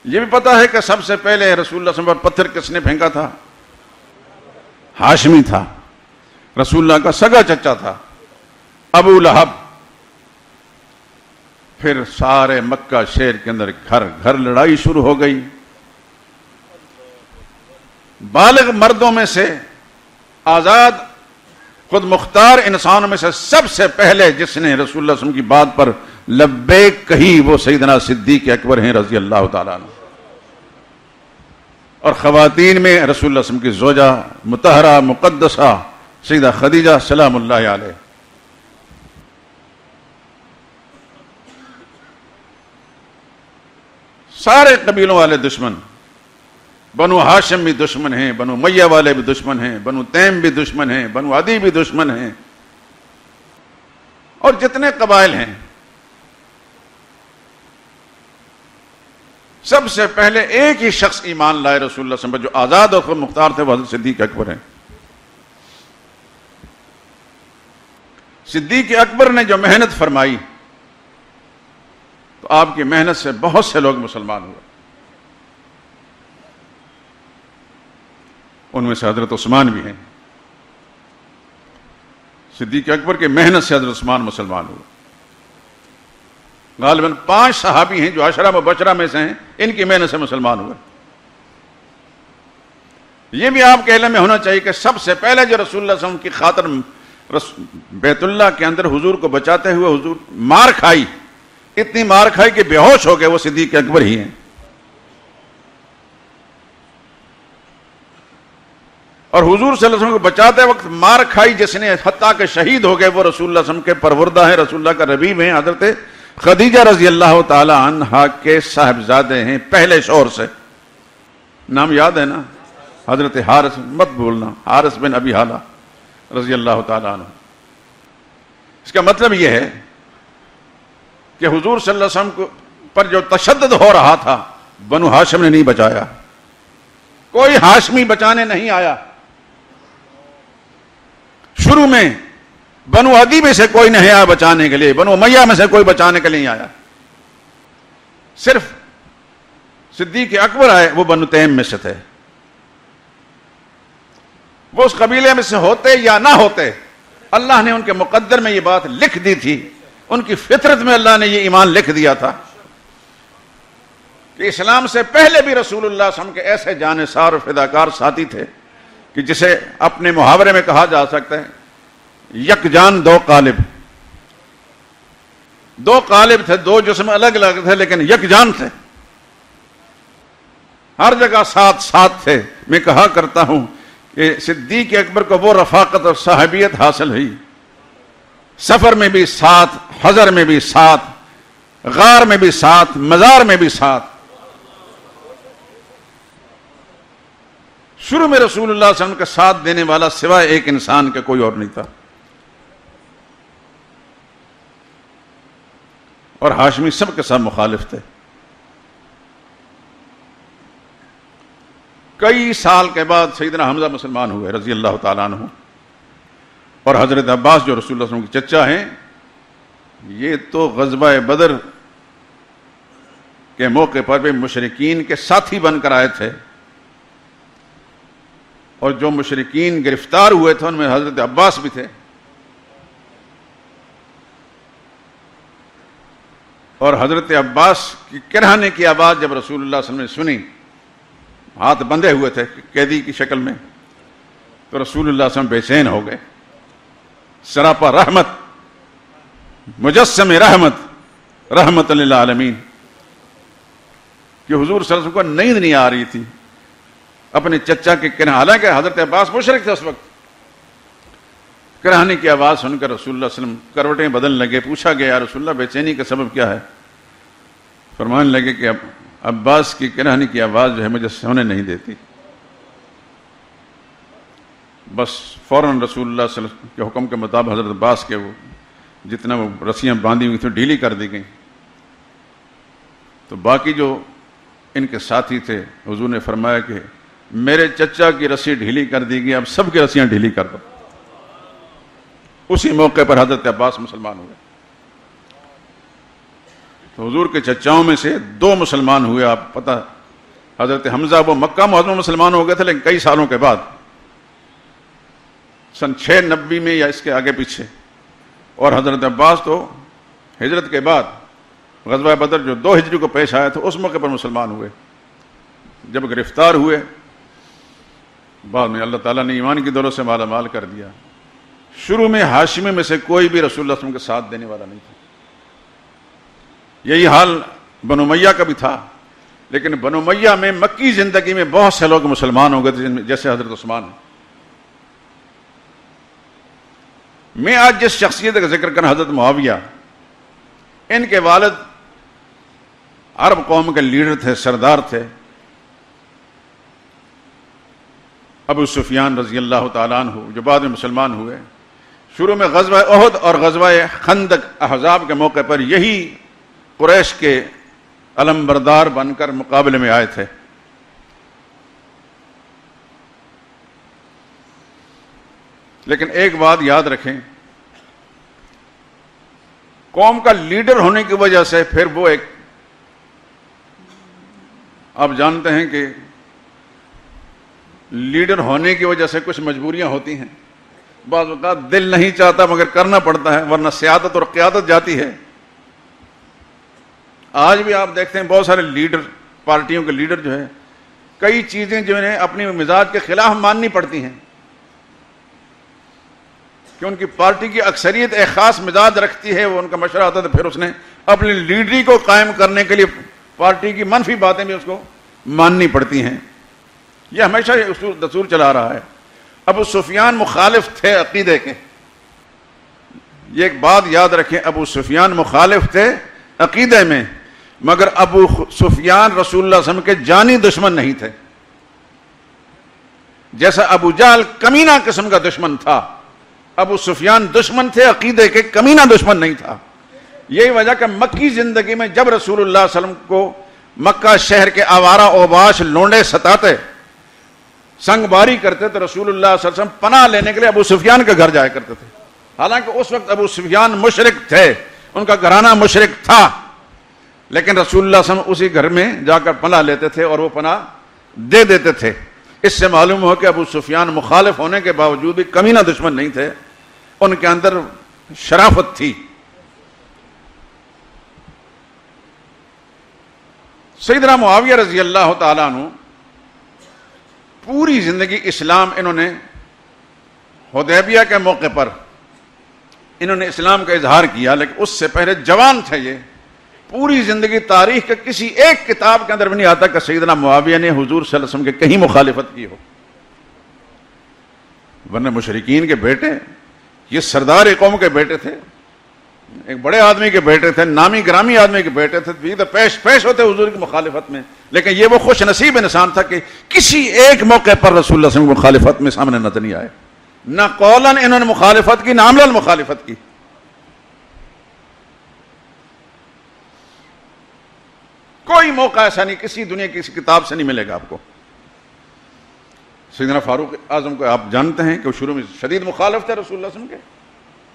یہ بھی پتا ہے کہ سب سے پہلے رسول اللہ صلی اللہ علیہ وسلم پر پتھر کس نے پھینکا تھا؟ ہاشمی تھا. رسول اللہ کا سگا چچا تھا ابو لہب. پھر سارے مکہ شہر کے اندر گھر گھر لڑائی شروع ہو گئی. بالغ مردوں میں سے، آزاد خود مختار انسانوں میں سے سب سے پہلے جس نے رسول اللہ صلی اللہ علیہ وسلم کی بات پر لبیک کہی وہ سیدنا صدیق اکبر ہیں رضی اللہ تعالیٰ عنہ. اور خواتین میں رسول اللہ صلی اللہ علیہ وسلم کی زوجہ مطہرہ مقدسہ سیدہ خدیجہ سلام اللہ علیہ. سارے قبیلوں والے دشمن، بنو ہاشم بھی دشمن ہیں، بنو امیہ والے بھی دشمن ہیں، بنو تیم بھی دشمن ہیں، بنو عدی بھی دشمن ہیں، اور جتنے قبائل ہیں سب سے پہلے ایک ہی شخص ایمان لائے رسول اللہ صلی اللہ علیہ وسلم جو آزاد اور خود مختار تھے، وہ حضرت صدیق اکبر ہیں۔ صدیق اکبر نے جو محنت فرمائی تو آپ کی محنت سے بہت سے لوگ مسلمان ہوئے، ان میں سے حضرت عثمان بھی ہیں۔ صدیق اکبر کی محنت سے حضرت عثمان مسلمان ہوئے۔ غالباً 5 صحابی ہیں جو 10 مبشرہ میں سے ہیں، ان کی محنت سے مسلمان ہوئے۔ یہ بھی آپ کے علم میں ہونا چاہیے کہ سب سے پہلے جو رسول اللہ صلی اللہ علیہ وسلم کی خاطر بیت اللہ کے اندر حضور کو بچاتے ہوئے حضور مار کھائی، اتنی مار کھائی کہ بے ہوش ہو گئے، وہ صدیق اکبر ہی ہیں۔ اور حضور صلی اللہ علیہ وسلم کو بچاتے وقت مار کھائی جس نے حتیٰ کہ شہید ہو گئے، وہ رسول اللہ صلی اللہ علیہ وسلم کے پروردہ ہیں، رسول اللہ کا ربیب ہیں، حضرت خدیجہ رضی اللہ تعالی عنہا کے صاحبزادے ہیں پہلے شوہر سے۔ نام یاد ہے نا؟ حضرت حارث، مت بولنا، حارث بن ابی حالہ رضی اللہ تعالی عنہ۔ اس کا مطلب یہ ہے کہ حضور صلی اللہ علیہ وسلم پر جو تشدد ہو رہا تھا، بنو ہاشم نے نہیں بچایا، کوئی ہاشمی بچانے نہیں آیا۔ شروع میں بنو عدی میں سے کوئی نہیں آیا بچانے کے لیے، بنو امیہ میں سے کوئی بچانے کے لیے نہیں آیا، صرف صدیق اکبر آئے، وہ بنو تیم میں سے تھے۔ وہ اس قبیلے میں سے ہوتے یا نہ ہوتے، اللہ نے ان کے مقدر میں یہ بات لکھ دی تھی، ان کی فطرت میں اللہ نے یہ ایمان لکھ دیا تھا کہ اسلام سے پہلے بھی رسول اللہ صلی اللہ علیہ وسلم کے ایسے جانثار اور فداکار ساتھی تھے کہ جسے اپنے محاورے میں کہا جا سکتا ہے یک جان دو قالب۔ 2 قالب تھے، 2 جسم الگ الگ تھے لیکن یک جان تھے، ہر جگہ ساتھ ساتھ تھے۔ میں کہا کرتا ہوں کہ صدیق اکبر کو وہ رفاقت اور صحابیت حاصل ہوئی، سفر میں بھی ساتھ، حضر میں بھی ساتھ، غار میں بھی ساتھ، مزار میں بھی ساتھ۔ شروع میں رسول اللہ صلی اللہ علیہ وسلم کا ساتھ دینے والا سوائے ایک انسان کا کوئی اور نہیں تھا، اور ہاشمی سب کے ساتھ مخالف تھے۔ کئی سال کے بعد سیدنا حمزہ مسلمان ہوئے رضی اللہ تعالیٰ عنہ، اور حضرت عباس جو رسول اللہ صلی اللہ علیہ وسلم کے چچا ہیں، یہ تو غزوہ بدر کے موقع پر بھی مشرکین کے ساتھی بن کر آئے تھے، اور جو مشرکین گرفتار ہوئے تھے ان میں حضرت عباس بھی تھے۔ اور حضرت عباس کی کرہنے کی آواز جب رسول اللہ صلی اللہ علیہ وسلم نے سنی، ہاتھ بندھے ہوئے تھے قیدی کی شکل میں، تو رسول اللہ صلی اللہ علیہ وسلم بے چین ہو گئے۔ سراپا رحمت، مجسم رحمت، رحمت للعالمین، کہ حضور صلی اللہ علیہ وسلم کو نیند نہیں آ رہی تھی اپنے چچا کے کرہنے، حالانکہ حضرت عباس مشرک تھے اس وقت۔ کرہنے کی آواز سن کر رسول اللہ صلی اللہ علیہ وسلم کروٹیں بدلنے لگے۔ پوچھا گیا یا رسول اللہ بے چینی کا سبب کیا ہے؟ فرمانے لگے کہ عباس کی کرہنے کی آواز جو ہے مجھے سونے نہیں دیتی۔ بس فوراً رسول اللہ صلی اللہ علیہ وسلم کے حکم کے مطابق حضرت عباس کے وہ جتنا وہ رسیاں باندھی ہوئی تھیں ڈھیلی کر دی گئیں، تو باقی جو ان کے ساتھی تھے حضور نے فرمایا کہ میرے چچا کی رسی ڈھیلی کر دی گئی، اب سب کی رسیاں ڈھیلی کر دو۔ اسی موقع پر حضرت عباس مسلمان ہوئے۔ تو حضور کے چچاؤں میں سے 2 مسلمان ہوئے۔ آپ پتہ، حضرت حمزہ وہ مکہ معظمہ مسلمان ہو گئے تھے لیکن کئی سالوں کے بعد، سن 690 میں یا اس کے آگے پیچھے، اور حضرت عباس تو ہجرت کے بعد غزوہ بدر جو 2 ہجری کو پیش آیا تھا اس موقع پر مسلمان ہوئے۔ جب گرفتار ہوئے بعد میں اللہ تعالیٰ نے ایمان کی دولت سے مالا مال کر دیا۔ شروع میں ہاشمی میں سے کوئی بھی رسول اللہ صلی اللہ علیہ وسلم کے ساتھ دینے والا نہیں تھا۔ یہی حال بنو امیہ کا بھی تھا، لیکن بنو امیہ میں مکی زندگی میں بہت سے لوگ مسلمان ہو گئے تھے، جیسے حضرت عثمان۔ میں آج جس شخصیت کا ذکر کرنا، حضرت معاویہ، ان کے والد عرب قوم کے لیڈر تھے، سردار تھے، ابو سفیان رضی اللہ تعالیٰ عنہ، جو بعد میں مسلمان ہوئے۔ شروع میں غزوہ احد اور غزوہ خندق احزاب کے موقع پر یہی قریش کے علم بردار بن کر مقابلے میں آئے تھے. لیکن ایک بات یاد رکھیں، قوم کا لیڈر ہونے کی وجہ سے پھر وہ ایک، آپ جانتے ہیں کہ لیڈر ہونے کی وجہ سے کچھ مجبوریاں ہوتی ہیں، بعض اوقات دل نہیں چاہتا مگر کرنا پڑتا ہے، ورنہ سیادت اور قیادت جاتی ہے. آج بھی آپ دیکھتے ہیں بہت سارے لیڈر، پارٹیوں کے لیڈر جو ہے، کئی چیزیں جو انہیں اپنی مزاج کے خلاف ماننی پڑتی ہیں کہ ان کی پارٹی کی اکثریت ایک خاص مزاج رکھتی ہے، وہ ان کا مشورہ ہوتا ہے، تو پھر اس نے اپنی لیڈری کو قائم کرنے کے لیے پارٹی کی منفی باتیں بھی اس کو ماننی پڑتی ہیں. یہ ہمیشہ یہ اصول دستور چلا رہا ہے. ابو سفیان مخالف تھے عقیدے کے، یہ ایک بات یاد رکھیں، ابو سفیان مخالف تھے عقیدے میں، مگر ابو سفیان رسول اللہ صلی اللہ علیہ وسلم کے جانی دشمن نہیں تھے. جیسا ابو جہل کمینہ قسم کا دشمن تھا، ابو سفیان دشمن تھے عقیدے کے، کمینہ دشمن نہیں تھا. یہی وجہ کہ مکی زندگی میں جب رسول اللہ صلی اللہ علیہ وسلم کو مکہ شہر کے آوارہ اوباش لونڈے ستاتے، سنگ باری کرتے، تو رسول اللہ صلی اللہ علیہ وسلم پناہ لینے کے لیے ابو سفیان کے گھر جایا کرتے تھے. حالانکہ اس وقت ابو سفیان مشرک تھے، ان کا گھرانہ مشرک تھا، لیکن رسول اللہ صلی اللہ علیہ وسلم اسی گھر میں جا کر پناہ لیتے تھے اور وہ پناہ دے دیتے تھے. اس سے معلوم ہو کہ ابو سفیان مخالف ہونے کے باوجود بھی کمینہ دشمن نہیں تھے، ان کے اندر شرافت تھی. سیدنا معاویہ رضی اللہ تعالیٰ عنہ پوری زندگی اسلام انہوں نے حدیبیہ کے موقع پر انہوں نے اسلام کا اظہار کیا، لیکن اس سے پہلے جوان تھے. یہ پوری زندگی تاریخ کے کسی ایک کتاب کے اندر بھی نہیں آتا کہ سیدنا معاویہ نے حضور صلی اللہ علیہ وسلم کے کہیں مخالفت کی ہو. ورنہ مشرکین کے بیٹے، یہ سردار قوم کے بیٹے تھے، ایک بڑے آدمی کے بیٹے تھے، نامی گرامی آدمی کے بیٹے تھے، یہ تو پیش پیش ہوتے حضور کی مخالفت میں. لیکن یہ وہ خوش نصیب انسان تھا کہ کسی ایک موقع پر رسول اللہ صلی اللہ علیہ وسلم کی مخالفت میں سامنے نظر نہیں آئے. نہ قولاً انہوں نے مخالفت کی، نہ عملاً مخالفت کی. کوئی موقع ایسا نہیں، کسی دنیا کی کسی کتاب سے نہیں ملے گا آپ کو. سیدنا فاروق اعظم کو آپ جانتے ہیں کہ وہ شروع میں شدید مخالف تھے رسول اللہ صلی اللہ علیہ وسلم کے،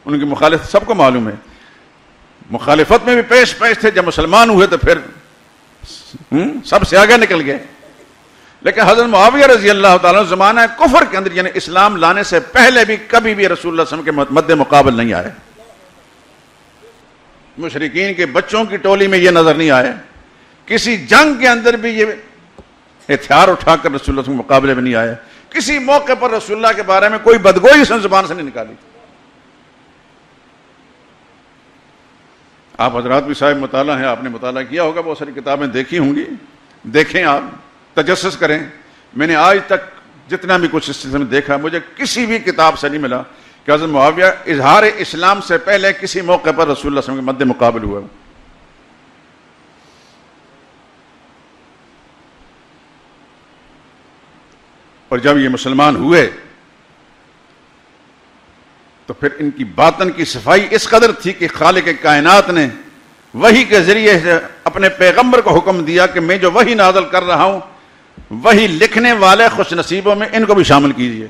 ان کی مخالفت سب کو معلوم ہے. مخالفت میں بھی پیش پیش تھے، جب مسلمان ہوئے تو پھر سب سے آگے نکل گئے. لیکن حضرت معاویہ رضی اللہ تعالیٰ زمانہ کفر کے اندر، یعنی اسلام لانے سے پہلے بھی کبھی بھی رسول اللہ صلی اللہ علیہ وسلم کے مد مقابل نہیں آئے. مشرکین کے بچوں کی ٹولی میں یہ نظر نہیں آئے، کسی جنگ کے اندر بھی یہ ہتھیار اٹھا کر رسول اللہ صلی اللہ علیہ وسلم کے مقابلے میں نہیں آئے. کسی موقع پر رسول اللہ کے بارے میں کوئی بدگوئی اس نے زبان سے نہیں نکالی. آپ حضرات بھی صاحب مطالعہ ہیں، آپ نے مطالعہ کیا ہوگا، بہت ساری کتابیں دیکھی ہوں گی، دیکھیں، آپ تجسس کریں. میں نے آج تک جتنا بھی کچھ اس سلسلے میں دیکھا، مجھے کسی بھی کتاب سے نہیں ملا کہ حضرت معاویہ اظہار اسلام سے پہلے کسی موقع پر رسول اللہ صلی اللہ علیہ وسلم کے مد مقابل ہوئے. اور جب یہ مسلمان ہوئے تو پھر ان کی باطن کی صفائی اس قدر تھی کہ خالق کائنات نے وحی کے ذریعے سے اپنے پیغمبر کو حکم دیا کہ میں جو وحی نازل کر رہا ہوں، وحی لکھنے والے خوش نصیبوں میں ان کو بھی شامل کیجئے.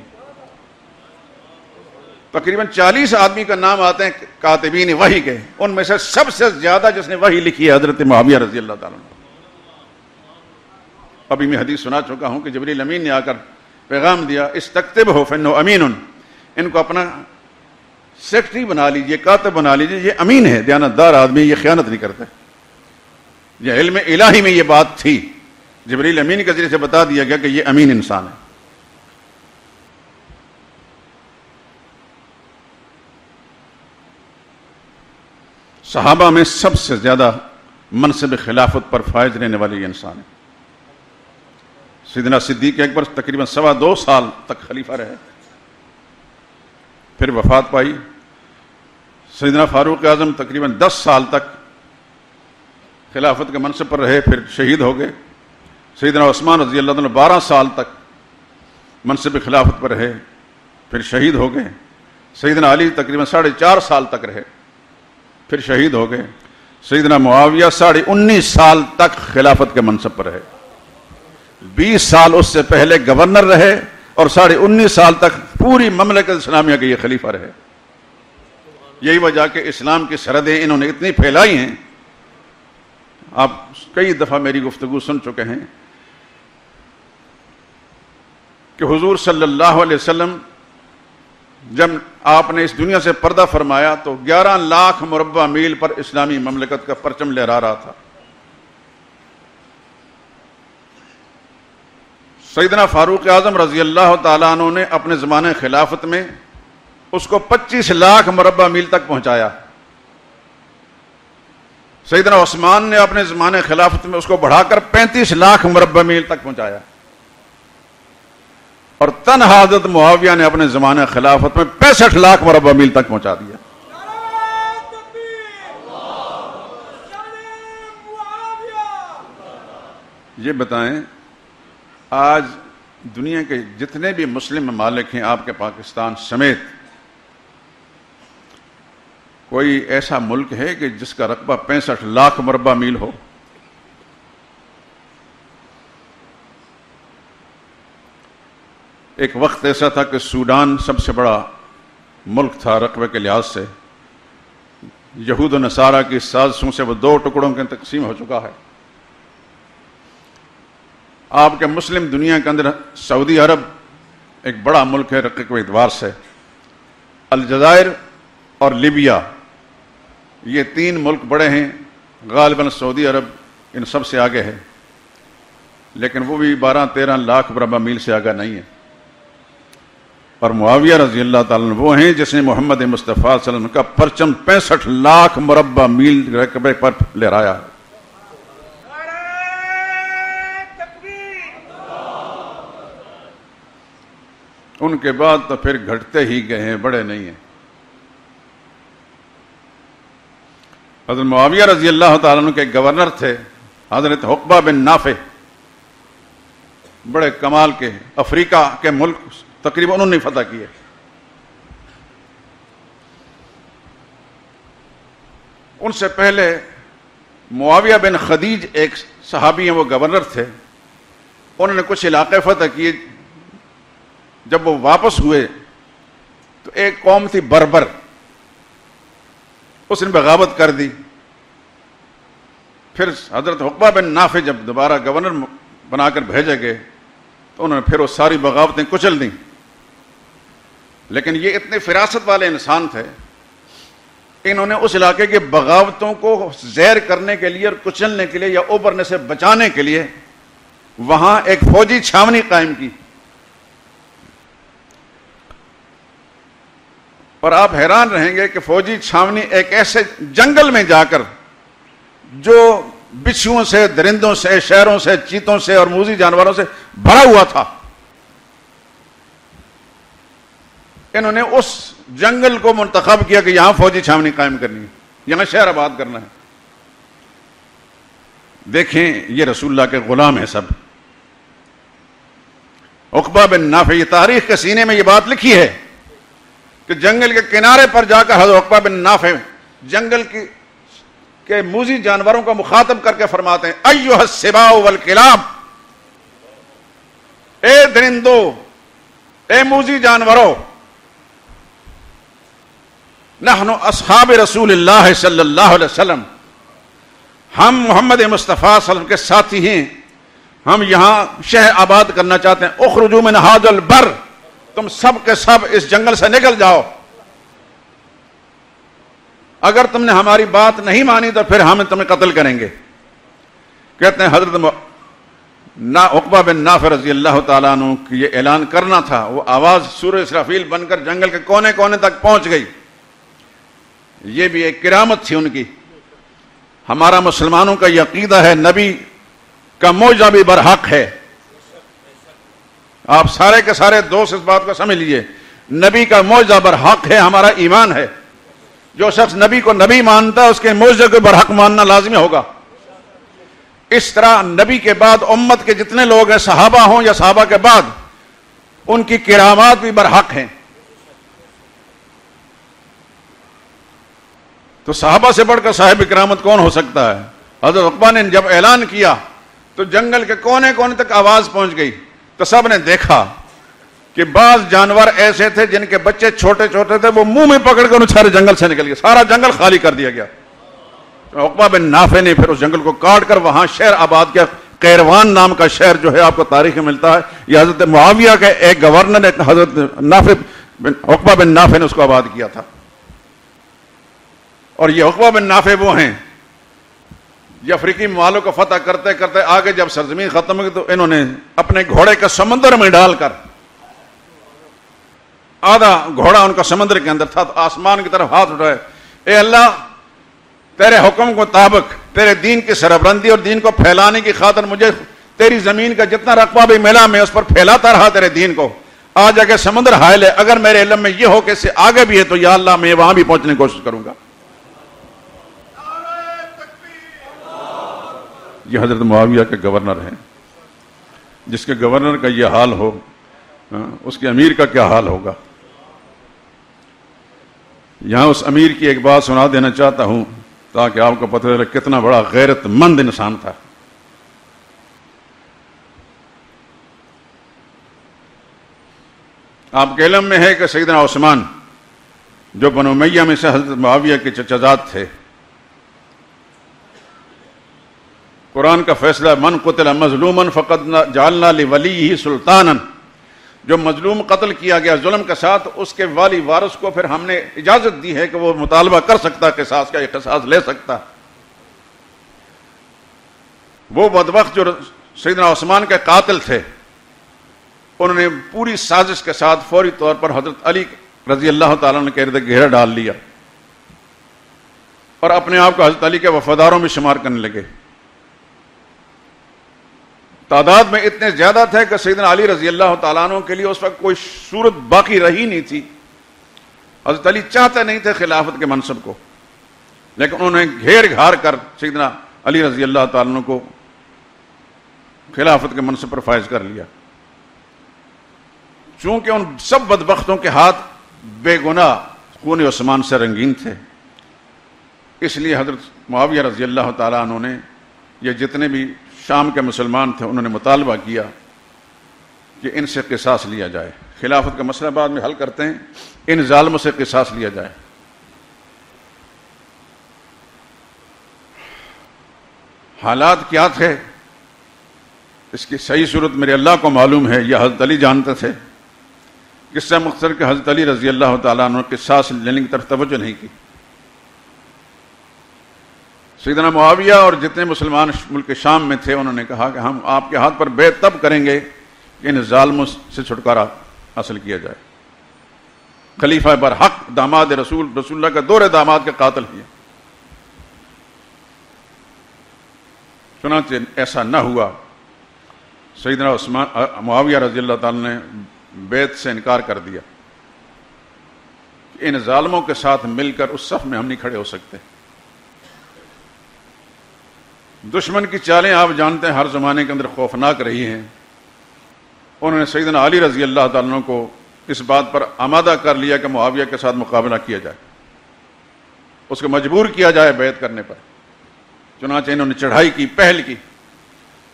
تقریباً 40 آدمی کا نام آتے ہیں کاتبین وحی کے، ان میں سے سب سے زیادہ جس نے وحی لکھی ہے حضرت معاویہ رضی اللہ تعالیٰ عنہ. ابھی میں حدیث سنا چکا ہوں کہ جبریل امین نے آ کر پیغام دیا، استکتبہ فانہ امین، ان کو اپنا سیکٹری بنا لیجئے، کاتب بنا لیجئے، یہ امین ہے، دیانتدار آدمی، یہ خیانت نہیں کرتے. یہ علم الہی میں یہ بات تھی، جبریل امین کے ذریعے سے بتا دیا گیا کہ یہ امین انسان ہے. صحابہ میں سب سے زیادہ منصب خلافت پر فائز رہنے والے یہ انسان ہے. سیدنا صدیق اکبر تقریباً 2.25 سال تک خلیفہ رہے، پھر وفات پائی. سیدنا فاروق اعظم تقریباً 10 سال تک خلافت کے منصب پر رہے، پھر شہید ہو گئے. سیدنا عثمان رضی اللہ عنہ 12 سال تک منصب خلافت پر رہے، پھر شہید ہو گئے. سیدنا علی تقریباً 4.5 سال تک رہے، پھر شہید ہو گئے. سیدنا معاویہ 19.5 سال تک خلافت کے منصب پر رہے، 20 سال اس سے پہلے گورنر رہے، اور 19.5 سال تک پوری مملکت اسلامیہ کے یہ خلیفہ رہے۔ یہی وجہ کہ اسلام کی سرحدیں انہوں نے اتنی پھیلائی ہیں، آپ کئی دفعہ میری گفتگو سن چکے ہیں کہ حضور صلی اللہ علیہ وسلم جب آپ نے اس دنیا سے پردہ فرمایا تو 11 لاکھ مربع میل پر اسلامی مملکت کا پرچم لہرا رہا تھا۔ سیدنا فاروق اعظم رضی اللہ تعالیٰ عنہ نے اپنے زمانے خلافت میں اس کو 25 لاکھ مربع میل تک پہنچایا۔ سیدنا عثمان نے اپنے زمانے خلافت میں اس کو بڑھا کر 35 لاکھ مربع میل تک پہنچایا، اور تنہا حضرت معاویہ نے اپنے زمانے خلافت میں 65 لاکھ مربع میل تک پہنچا دیا۔ یہ بتائیں آج دنیا کے جتنے بھی مسلم ممالک ہیں آپ کے پاکستان سمیت، کوئی ایسا ملک ہے کہ جس کا رقبہ 65 لاکھ مربع میل ہو؟ ایک وقت ایسا تھا کہ سوڈان سب سے بڑا ملک تھا رقبے کے لحاظ سے، یہود و نصارہ کی سازشوں سے وہ 2 ٹکڑوں کے تقسیم ہو چکا ہے۔ آپ کے مسلم دنیا کے اندر سعودی عرب ایک بڑا ملک ہے رقبے کے اعتبار سے، الجزائر اور لیبیا، یہ 3 ملک بڑے ہیں، غالباً سعودی عرب ان سب سے آگے ہے، لیکن وہ بھی 12-13 لاکھ مربع میل سے آگے نہیں ہے۔ اور معاویہ رضی اللہ تعالیٰ عنہ وہ ہیں جس نے محمد مصطفیٰ صلی اللہ علیہ وسلم کا پرچم 65 لاکھ مربع میل رقبے پر لہرایا ہے۔ ان کے بعد تو پھر گھٹتے ہی گئے ہیں، بڑے نہیں ہیں۔ حضرت معاویہ رضی اللہ تعالیٰ عنہ کے گورنر تھے حضرت عقبہ بن نافع، بڑے کمال کے، افریقہ کے ملک تقریباً انہوں نے فتح کیے۔ ان سے پہلے معاویہ بن خدیج ایک صحابی ہیں، وہ گورنر تھے، انہوں نے کچھ علاقے فتح کیے۔ جب وہ واپس ہوئے تو ایک قوم تھی بربر، اس نے بغاوت کر دی۔ پھر حضرت عقبہ بن نافع جب دوبارہ گورنر بنا کر بھیجے گئے تو انہوں نے پھر وہ ساری بغاوتیں کچل دیں۔ لیکن یہ اتنے فراست والے انسان تھے، انہوں نے اس علاقے کے بغاوتوں کو زیر کرنے کے لیے اور کچلنے کے لیے یا ابھرنے سے بچانے کے لیے وہاں ایک فوجی چھاونی قائم کی۔ اور آپ حیران رہیں گے کہ فوجی چھاونی ایک ایسے جنگل میں جا کر جو بچھوؤں سے، درندوں سے، شیروں سے، چیتوں سے اور موذی جانوروں سے بھرا ہوا تھا، انہوں نے اس جنگل کو منتخب کیا کہ یہاں فوجی چھاونی قائم کرنی ہے، یہاں شہر آباد کرنا ہے۔ دیکھیں یہ رسول اللہ کے غلام ہیں سب۔ عقبہ بن نافع، یہ تاریخ کے سینے میں یہ بات لکھی ہے کہ جنگل کے کنارے پر جا کر حضرت عقبہ بن نافع جنگل کے موذی جانوروں کو مخاطب کر کے فرماتے ہیں، ایھا السباع والکلاب، اے درندو، اے موذی جانوروں، نحن اصحاب رسول اللہ صلی اللہ علیہ وسلم، ہم محمد مصطفیٰ صلی اللہ علیہ وسلم کے ساتھی ہیں، ہم یہاں شہر آباد کرنا چاہتے ہیں۔ اخرجوا من ھذا البر، تم سب کے سب اس جنگل سے نکل جاؤ، اگر تم نے ہماری بات نہیں مانی تو پھر ہم تمہیں قتل کریں گے۔ کہتے ہیں حضرت عقبہ بن نافع رضی اللہ تعالیٰ عنہ کی یہ اعلان کرنا تھا، وہ آواز سورہ اسرافیل بن کر جنگل کے کونے کونے تک پہنچ گئی۔ یہ بھی ایک کرامت تھی ان کی۔ ہمارا مسلمانوں کا یہ عقیدہ ہے نبی کا معجزہ بھی برحق ہے۔ آپ سارے کے سارے دوست اس بات کو سمجھ لیجئے، نبی کا معجزہ برحق ہے، ہمارا ایمان ہے۔ جو شخص نبی کو نبی مانتا ہے اس کے معجزے کو برحق ماننا لازمی ہوگا۔ اس طرح نبی کے بعد امت کے جتنے لوگ ہیں، صحابہ ہوں یا صحابہ کے بعد، ان کی کرامات بھی برحق ہیں۔ تو صحابہ سے بڑھ کر صاحب کرامت کون ہو سکتا ہے؟ حضرت عقبہ نے جب اعلان کیا تو جنگل کے کونے کونے تک آواز پہنچ گئی، تو سب نے دیکھا کہ بعض جانور ایسے تھے جن کے بچے چھوٹے چھوٹے تھے، وہ منہ میں پکڑ کر سارے جنگل سے نکل گئے، سارا جنگل خالی کر دیا گیا۔ عقبہ بن نافع نے پھر اس جنگل کو کاٹ کر وہاں شہر آباد کیا، قیروان نام کا شہر جو ہے آپ کو تاریخ میں ملتا ہے، یہ حضرت معاویہ کے ایک گورنر نے حضرت عقبہ بن نافع نے اس کو آباد کیا تھا۔ اور یہ عقبہ بن نافع وہ ہیں یہ افریقی ممالوں کو فتح کرتے کرتے آگے جب سرزمین ختم ہوئی تو انہوں نے اپنے گھوڑے کا سمندر میں ڈال کر، آدھا گھوڑا ان کا سمندر کے اندر تھا، تو آسمان کی طرف ہاتھ اٹھائے، اے اللہ تیرے حکم کے مطابق تیرے دین کی سربلندی اور دین کو پھیلانے کی خاطر مجھے تیری زمین کا جتنا رقبہ بھی ملا میں اس پر پھیلاتا رہا تیرے دین کو، آج اگر سمندر حائل ہے، اگر میرے علم میں یہ ہو کہ اس سے آگے بھی ہے تو یا اللہ میں وہاں بھی پہنچنے کی کوشش کروں گا۔ یہ حضرت معاویہ کے گورنر ہیں، جس کے گورنر کا یہ حال ہو اس کے امیر کا کیا حال ہوگا۔ یہاں اس امیر کی ایک بات سنا دینا چاہتا ہوں تاکہ آپ کو پتہ چلے کتنا بڑا غیرت مند انسان تھا۔ آپ کے علم میں ہے کہ سیدنا عثمان جو بنو امیہ میں سے حضرت معاویہ کے چچا زاد تھے، قرآن کا فیصلہ من قتل مظلوما فقد جعلنا لولیہ سلطانا، جو مظلوم قتل کیا گیا ظلم کے ساتھ، اس کے والی وارث کو پھر ہم نے اجازت دی ہے کہ وہ مطالبہ کر سکتا قصاص کا، یہ قصاص لے سکتا۔ وہ بدبخت جو سیدنا عثمان کے قاتل تھے، انہوں نے پوری سازش کے ساتھ فوری طور پر حضرت علی رضی اللہ تعالیٰ عنہ کے ارد گھیرا ڈال لیا اور اپنے آپ کو حضرت علی کے وفاداروں میں شمار کرنے لگے۔ تعداد میں اتنے زیادہ تھے کہ سیدنا علی رضی اللہ تعالیٰ عنہ کے لیے اس وقت کوئی صورت باقی رہی نہیں تھی۔ حضرت علی چاہتے نہیں تھے خلافت کے منصب کو، لیکن انہوں نے گھیر گھار کر سیدنا علی رضی اللہ تعالیٰ عنہ کو خلافت کے منصب پر فائز کر لیا۔ چونکہ ان سب بدبختوں کے ہاتھ بے گناہ خون عثمان سے رنگین تھے، اس لیے حضرت معاویہ رضی اللہ تعالیٰ عنہ نے یہ جتنے بھی شام کے مسلمان تھے انہوں نے مطالبہ کیا کہ ان سے قصاص لیا جائے، خلافت کا مسئلہ بعد میں حل کرتے ہیں، ان ظالموں سے قصاص لیا جائے۔ حالات کیا تھے اس کی صحیح صورت میرے اللہ کو معلوم ہے، یہ حضرت علی جانتے تھے۔ قصہ مختصر کہ حضرت علی رضی اللہ تعالیٰ عنہ قصاص لینے کی طرف توجہ نہیں کی۔ سیدنا معاویہ اور جتنے مسلمان ملک شام میں تھے انہوں نے کہا کہ ہم آپ کے ہاتھ پر بیعت تب کریں گے کہ ان ظالموں سے چھٹکارا حاصل کیا جائے۔ خلیفہ برحق داماد رسول اللہ کا دور داماد کے قاتل ہیں، چنانچہ ایسا نہ ہوا۔ سیدنا معاویہ رضی اللہ تعالیٰ نے بیعت سے انکار کر دیا کہ ان ظالموں کے ساتھ مل کر اس صف میں ہم نہیں کھڑے ہو سکتے۔ دشمن کی چالیں آپ جانتے ہیں ہر زمانے کے اندر خوفناک رہی ہیں۔ انہوں نے سیدنا علی رضی اللہ تعالیٰ عنہ کو اس بات پر آمادہ کر لیا کہ معاویہ کے ساتھ مقابلہ کیا جائے، اس کو مجبور کیا جائے بیعت کرنے پر۔ چنانچہ انہوں نے چڑھائی کی، پہل کی۔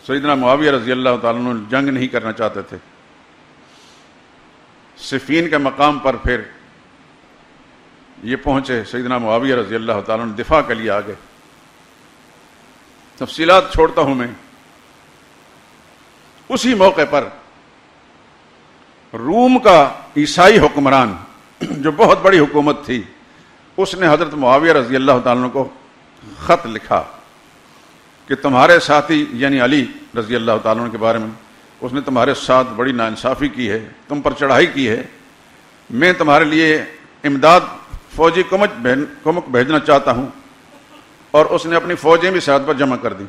سیدنا معاویہ رضی اللہ تعالیٰ عنہ جنگ نہیں کرنا چاہتے تھے۔ صفین کے مقام پر پھر یہ پہنچے، سیدنا معاویہ رضی اللہ تعالیٰ عنہ دفاع کے لیے آگے۔ تفصیلات چھوڑتا ہوں میں۔ اسی موقع پر روم کا عیسائی حکمران جو بہت بڑی حکومت تھی، اس نے حضرت معاویہ رضی اللہ تعالیٰ عنہ کو خط لکھا کہ تمہارے ساتھی یعنی علی رضی اللہ تعالیٰ عنہ کے بارے میں، اس نے تمہارے ساتھ بڑی ناانصافی کی ہے، تم پر چڑھائی کی ہے، میں تمہارے لیے امداد فوجی کمک بھیجنا چاہتا ہوں، اور اس نے اپنی فوجیں بھی ساتھ پر جمع کر دی۔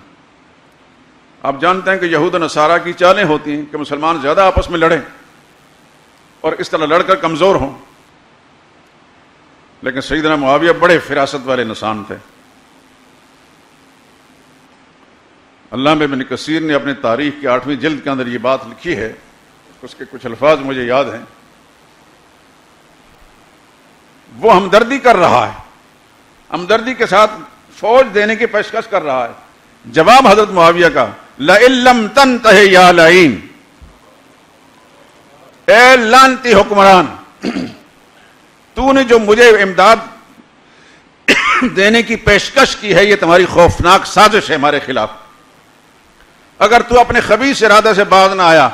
آپ جانتے ہیں کہ یہود و نصارہ کی چالیں ہوتی ہیں کہ مسلمان زیادہ آپس میں لڑیں اور اس طرح لڑ کر کمزور ہوں، لیکن سیدنا معاویہ بڑے فراست والے انسان تھے۔ علامہ ابن کثیر نے اپنے تاریخ کی 8ویں جلد کے اندر یہ بات لکھی ہے، اس کے کچھ الفاظ مجھے یاد ہیں۔ وہ ہمدردی کر رہا ہے ہمدردی کے ساتھ فوج دینے کی پیشکش کر رہا ہے. جواب حضرت معاویہ کا لئن لم تنتہ یا لعین، اے لعنتی حکمران، تو نے جو مجھے امداد دینے کی پیشکش کی ہے یہ تمہاری خوفناک سازش ہے ہمارے خلاف. اگر تو اپنے خبیث ارادے سے باز نہ آیا،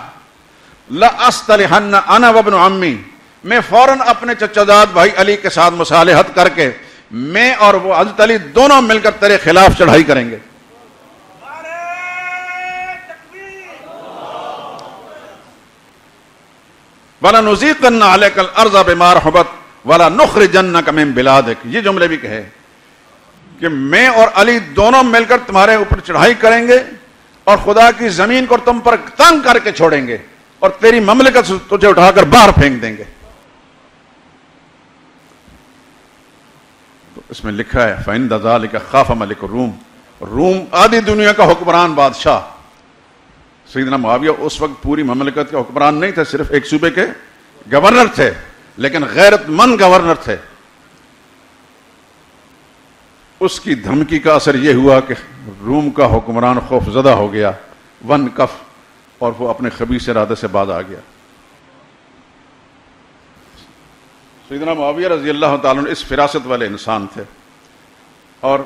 لأصطلحن انا وابن عمی، میں فوراً اپنے چچا زاد بھائی علی کے ساتھ مصالحت کر کے میں اور وہ حضرت علی دونوں مل کر تیرے خلاف چڑھائی کریں گے. وَلَنُذِيقَنَّ عَلَيْكَ الْأَرْضَ بِمَا رَحُبَتْ وَلَنُخْرِجَنَّكَ مِنْ بِلَادِكَ. یہ جملے بھی کہے کہ میں اور علی دونوں مل کر تمہارے اوپر چڑھائی کریں گے اور خدا کی زمین کو تم پر تنگ کر کے چھوڑیں گے اور تیری مملکت سے تجھے اٹھا کر باہر پھینک دیں گے. تو اس میں لکھا ہے فَإِنَّ ذَلِكَ خَافَ مَلِكُ الروم، روم آدھی دنیا کا حکمران بادشاہ. سیدنا معاویہ اس وقت پوری مملکت کے حکمران نہیں تھے، صرف ایک صوبے کے گورنر تھے، لیکن غیرت مند گورنر تھے. اس کی دھمکی کا اثر یہ ہوا کہ روم کا حکمران خوف زدہ ہو گیا، ون کف، اور وہ اپنے خبیث ارادے سے باز آ گیا. سیدنا معاویہ رضی اللہ تعالیٰ عنہ اس فراست والے انسان تھے، اور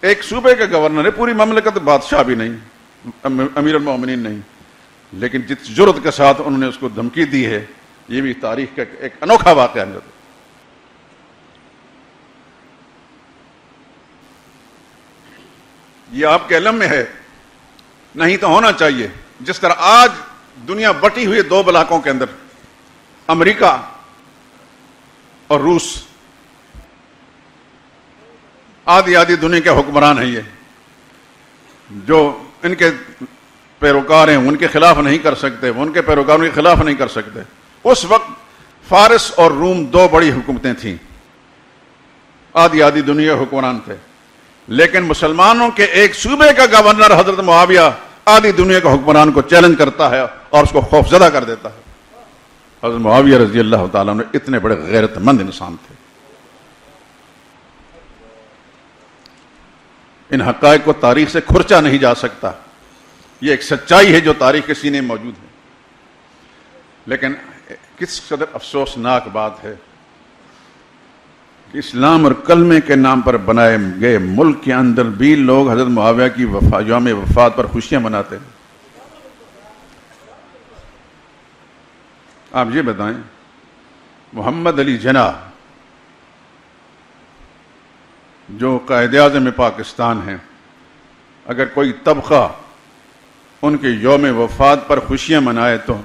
ایک صوبے کے گورنر ہے، پوری مملکت بادشاہ بھی نہیں، امیر المومنین نہیں، لیکن جس جرأت کے ساتھ انہوں نے اس کو دھمکی دی ہے، یہ بھی تاریخ کا ایک انوکھا واقعہ ہے. یہ آپ کے علم میں ہے، نہیں تو ہونا چاہیے. جس طرح آج دنیا بٹی ہوئی دو بلاکوں کے اندر، امریکہ اور روس، آدھی آدھی دنیا کے حکمران ہیں. یہ جو ان کے پیروکار ہیں ان کے خلاف نہیں کر سکتے، ان کے پیروکاروں کے خلاف نہیں کر سکتے. اس وقت فارس اور روم دو بڑی حکومتیں تھیں، آدھی آدھی دنیا حکمران تھے، لیکن مسلمانوں کے ایک صوبے کا گورنر حضرت معاویہ آدھی دنیا کے حکمران کو چیلنج کرتا ہے اور اس کو خوف زدہ کر دیتا ہے. حضرت معاویہ رضی اللہ تعالیٰ عنہ اتنے بڑے غیرت مند انسان تھے. ان حقائق کو تاریخ سے کھرچا نہیں جا سکتا، یہ ایک سچائی ہے جو تاریخ کے سینے میں موجود ہے. لیکن کس قدر افسوسناک بات ہے کہ اسلام اور کلمے کے نام پر بنائے گئے ملک کے اندر بھی لوگ حضرت معاویہ کی یوم وفات پر خوشیاں مناتے ہیں. آپ یہ بتائیں، محمد علی جناح جو قائد اعظم پاکستان ہیں، اگر کوئی طبقہ ان کے یوم وفات پر خوشیاں منائے تو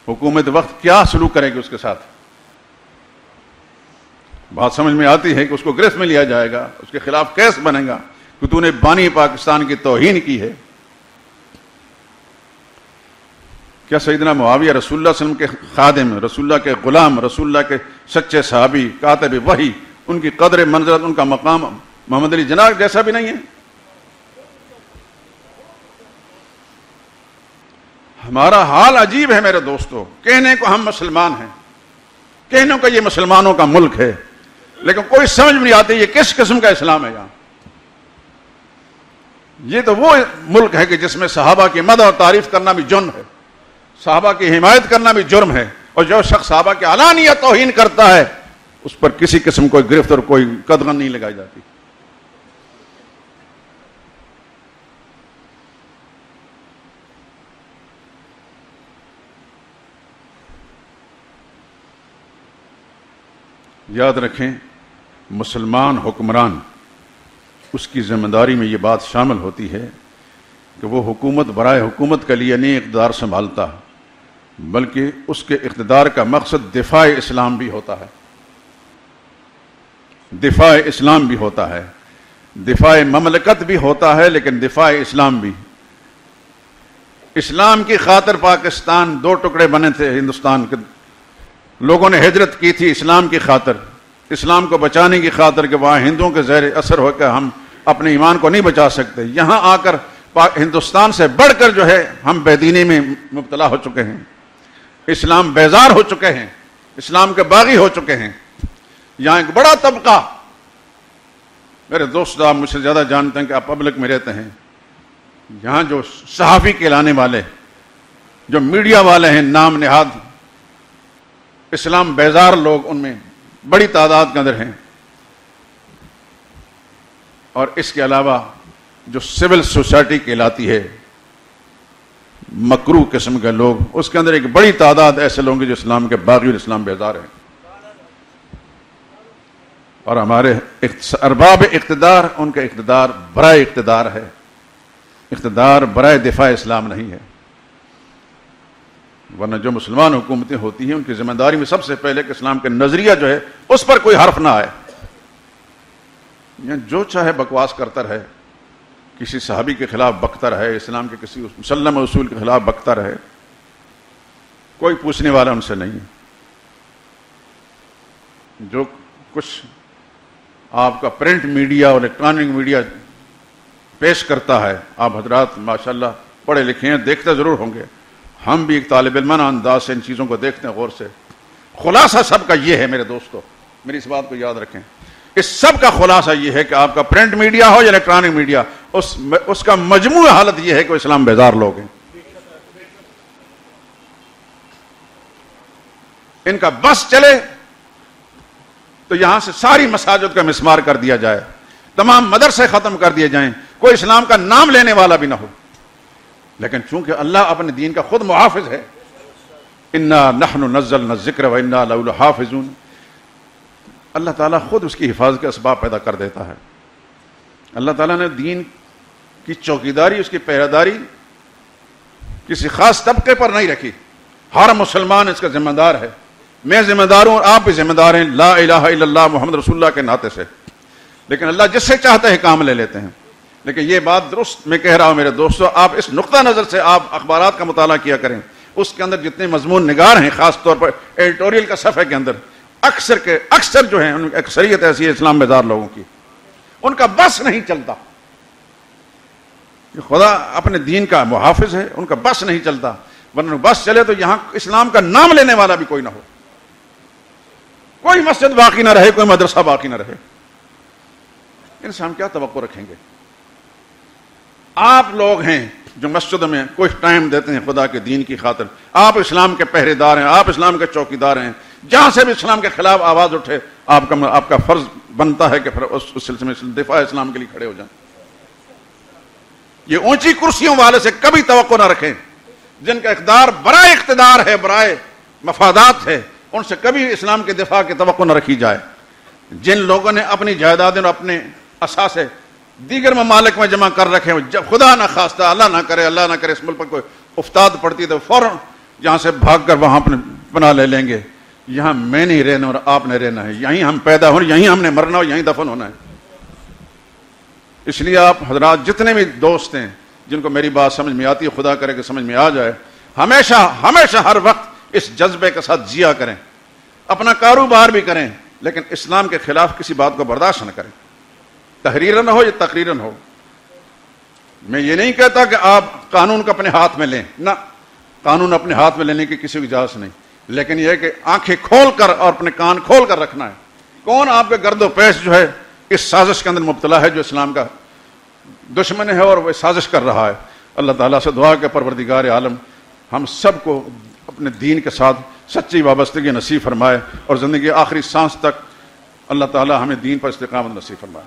حکومت وقت کیا سلوک کرے گی اس کے ساتھ؟ بات سمجھ میں آتی ہے کہ اس کو گرفت میں لیا جائے گا، اس کے خلاف کیس بنے گا کہ تو نے بانی پاکستان کی توہین کی ہے. کیا سیدنا معاویہ رسول اللہ صلی اللہ علیہ وسلم کے خادم، رسول اللہ کے غلام، رسول اللہ کے سچے صحابی، کاتب وحی، ان کی قدر منزلت، ان کا مقام محمد علی جناح جیسا بھی نہیں ہے؟ ہمارا حال عجیب ہے میرے دوستو. کہنے کو ہم مسلمان ہیں، کہنے کو یہ مسلمانوں کا ملک ہے، لیکن کوئی سمجھ میں نہیں آتی یہ کس قسم کا اسلام ہے. یہاں یہ تو وہ ملک ہے کہ جس میں صحابہ کی مدح اور تعریف کرنا بھی جرم ہے، صحابہ کی حمایت کرنا بھی جرم ہے، اور جو شخص صحابہ کی علانیہ توہین کرتا ہے اس پر کسی قسم کوئی گرفت اور کوئی قدغن نہیں لگائی جاتی. یاد رکھیں، مسلمان حکمران، اس کی ذمہ داری میں یہ بات شامل ہوتی ہے کہ وہ حکومت برائے حکومت کے لیے نہیں اقتدار سنبھالتا، بلکہ اس کے اقتدار کا مقصد دفاع اسلام بھی ہوتا ہے، دفاع اسلام بھی ہوتا ہے، دفاع مملکت بھی ہوتا ہے، لیکن دفاع اسلام بھی. اسلام کی خاطر پاکستان دو ٹکڑے بنے تھے، ہندوستان کے لوگوں نے ہجرت کی تھی اسلام کی خاطر، اسلام کو بچانے کی خاطر کہ وہاں ہندوؤں کے زیر اثر ہو کر ہم اپنے ایمان کو نہیں بچا سکتے. یہاں آ کر ہندوستان سے بڑھ کر جو ہے ہم بے دینی میں مبتلا ہو چکے ہیں، اسلام بیزار ہو چکے ہیں، اسلام کے باغی ہو چکے ہیں. یہاں ایک بڑا طبقہ میرے دوست آپ مجھ سے زیادہ جانتے ہیں کہ آپ پبلک میں رہتے ہیں، یہاں جو صحافی کہلانے والے، جو میڈیا والے ہیں، نام نہاد اسلام بیزار لوگ ان میں بڑی تعداد کے اندر ہیں، اور اس کے علاوہ جو سول سوسائٹی کہلاتی ہے، مکروہ قسم کے لوگ، اس کے اندر ایک بڑی تعداد ایسے لوگ ہیں جو اسلام کے باغی اور اسلام بیزار ہیں. اور ہمارے ارباب اقتدار، ان کا اقتدار برائے اقتدار ہے، اقتدار برائے دفاع اسلام نہیں ہے. ورنہ جو مسلمان حکومتیں ہوتی ہیں ان کی ذمہ داری میں سب سے پہلے کہ اسلام کا نظریہ جو ہے اس پر کوئی حرف نہ آئے. جو چاہے بکواس کرتا رہے، کسی صحابی کے خلاف بکتا رہے، اسلام کے کسی مسلم اصول کے خلاف بکتا رہے، کوئی پوچھنے والا ان سے نہیں ہے. جو کچھ آپ کا پرنٹ میڈیا اور الیکٹرانک میڈیا پیش کرتا ہے، آپ حضرات ماشاءاللہ پڑھے لکھے ہیں، دیکھتے ضرور ہوں گے. ہم بھی ایک طالب علمانہ انداز سے ان چیزوں کو دیکھتے ہیں غور سے. خلاصہ سب کا یہ ہے میرے دوستو، میری اس بات کو یاد رکھیں، اس سب کا خلاصہ یہ ہے کہ آپ کا پرنٹ میڈیا ہو یا الیکٹرانک میڈیا، اس کا مجموعی حالت یہ ہے کہ وہ اسلام بیزار لوگ ہیں. ان کا بس چلے تو یہاں سے ساری مساجد کا مسمار کر دیا جائے، تمام مدرسے ختم کر دیے جائیں، کوئی اسلام کا نام لینے والا بھی نہ ہو. لیکن چونکہ اللہ اپنے دین کا خود محافظ ہے، انا نحن نزلنا الذکر وانا لہ لحافظون، اللہ تعالیٰ خود اس کی حفاظت کے اسباب پیدا کر دیتا ہے. اللہ تعالیٰ نے دین کی چوکیداری، اس کی پہرےداری کسی خاص طبقے پر نہیں رکھی. ہر مسلمان اس کا ذمہ دار ہے. میں ذمہ دار ہوں اور آپ بھی ذمہ دار ہیں لا الہ الا اللہ محمد رسول اللہ کے ناطے سے. لیکن اللہ جس سے چاہتے ہیں کام لے لیتے ہیں. لیکن یہ بات درست میں کہہ رہا ہوں میرے دوستو، آپ اس نقطہ نظر سے آپ اخبارات کا مطالعہ کیا کریں. اس کے اندر جتنے مضمون نگار ہیں، خاص طور پر ایڈیٹوریل کا صفحے کے اندر، اکثر جو ہیں، ان کی اکثریت ایسی ہے اسلام بیزار لوگوں کی، ان کا بس نہیں چلتا. خدا اپنے دین کا محافظ ہے، ان کا بس نہیں چلتا. ورنہ بس چلے تو یہاں اسلام کا نام لینے والا بھی کوئی نہ ہو، کوئی مسجد باقی نہ رہے، کوئی مدرسہ باقی نہ رہے. ان سے ہم کیا توقع رکھیں گے؟ آپ لوگ ہیں جو مسجد میں کچھ ٹائم دیتے ہیں خدا کے دین کی خاطر. آپ اسلام کے پہرے دار ہیں، آپ اسلام کے چوکیدار ہیں. جہاں سے بھی اسلام کے خلاف آواز اٹھے، آپ کا فرض بنتا ہے کہ پھر اس سلسلے میں دفاع اسلام کے لیے کھڑے ہو جائیں. یہ اونچی کرسیوں والے سے کبھی توقع نہ رکھیں. جن کا اقتدار برائے اقتدار ہے، برائے مفادات ہے، ان سے کبھی اسلام کے دفاع کی توقع نہ رکھی جائے. جن لوگوں نے اپنی جائیدادیں اور اپنے اثاثے دیگر ممالک میں جمع کر رکھے، جب خدا نہ خواستہ، اللہ نہ کرے اس ملک پر کوئی افتاد پڑتی تو فوراً یہاں سے بھاگ کر وہاں اپنے پناہ لے لیں گے. یہاں میں نہیں رہنا اور آپ نے رہنا ہے، یہیں ہم پیدا ہونا، یہیں ہم نے مرنا اور یہیں دفن ہونا ہے. اس لیے آپ حضرات جتنے بھی دوست ہیں جن کو میری بات سمجھ میں آتی ہے، خدا کرے کہ سمجھ میں آ جائے، ہمیشہ ہر وقت اس جذبے کے ساتھ جیا کریں. اپنا کاروبار بھی کریں لیکن اسلام کے خلاف کسی بات کو برداشت نہ کریں، تحریراً ہو یا تقریراً ہو. میں یہ نہیں کہتا کہ آپ قانون کو اپنے ہاتھ میں لیں، نہ، قانون اپنے ہاتھ میں لینے کی کسی کو اجازت نہیں. لیکن یہ کہ آنکھیں کھول کر اور اپنے کان کھول کر رکھنا ہے. کون آپ کے گرد و پیش جو ہے اس سازش کے اندر مبتلا ہے، جو اسلام کا دشمن ہے اور وہ سازش کر رہا ہے. اللہ تعالیٰ سے دعا کہ پروردگار عالم ہم سب کو اپنے دین کے ساتھ سچی وابستگی نصیب فرمائے اور زندگی آخری سانس تک اللہ تعالیٰ ہمیں دین پر استقامت نصیب فرمائے.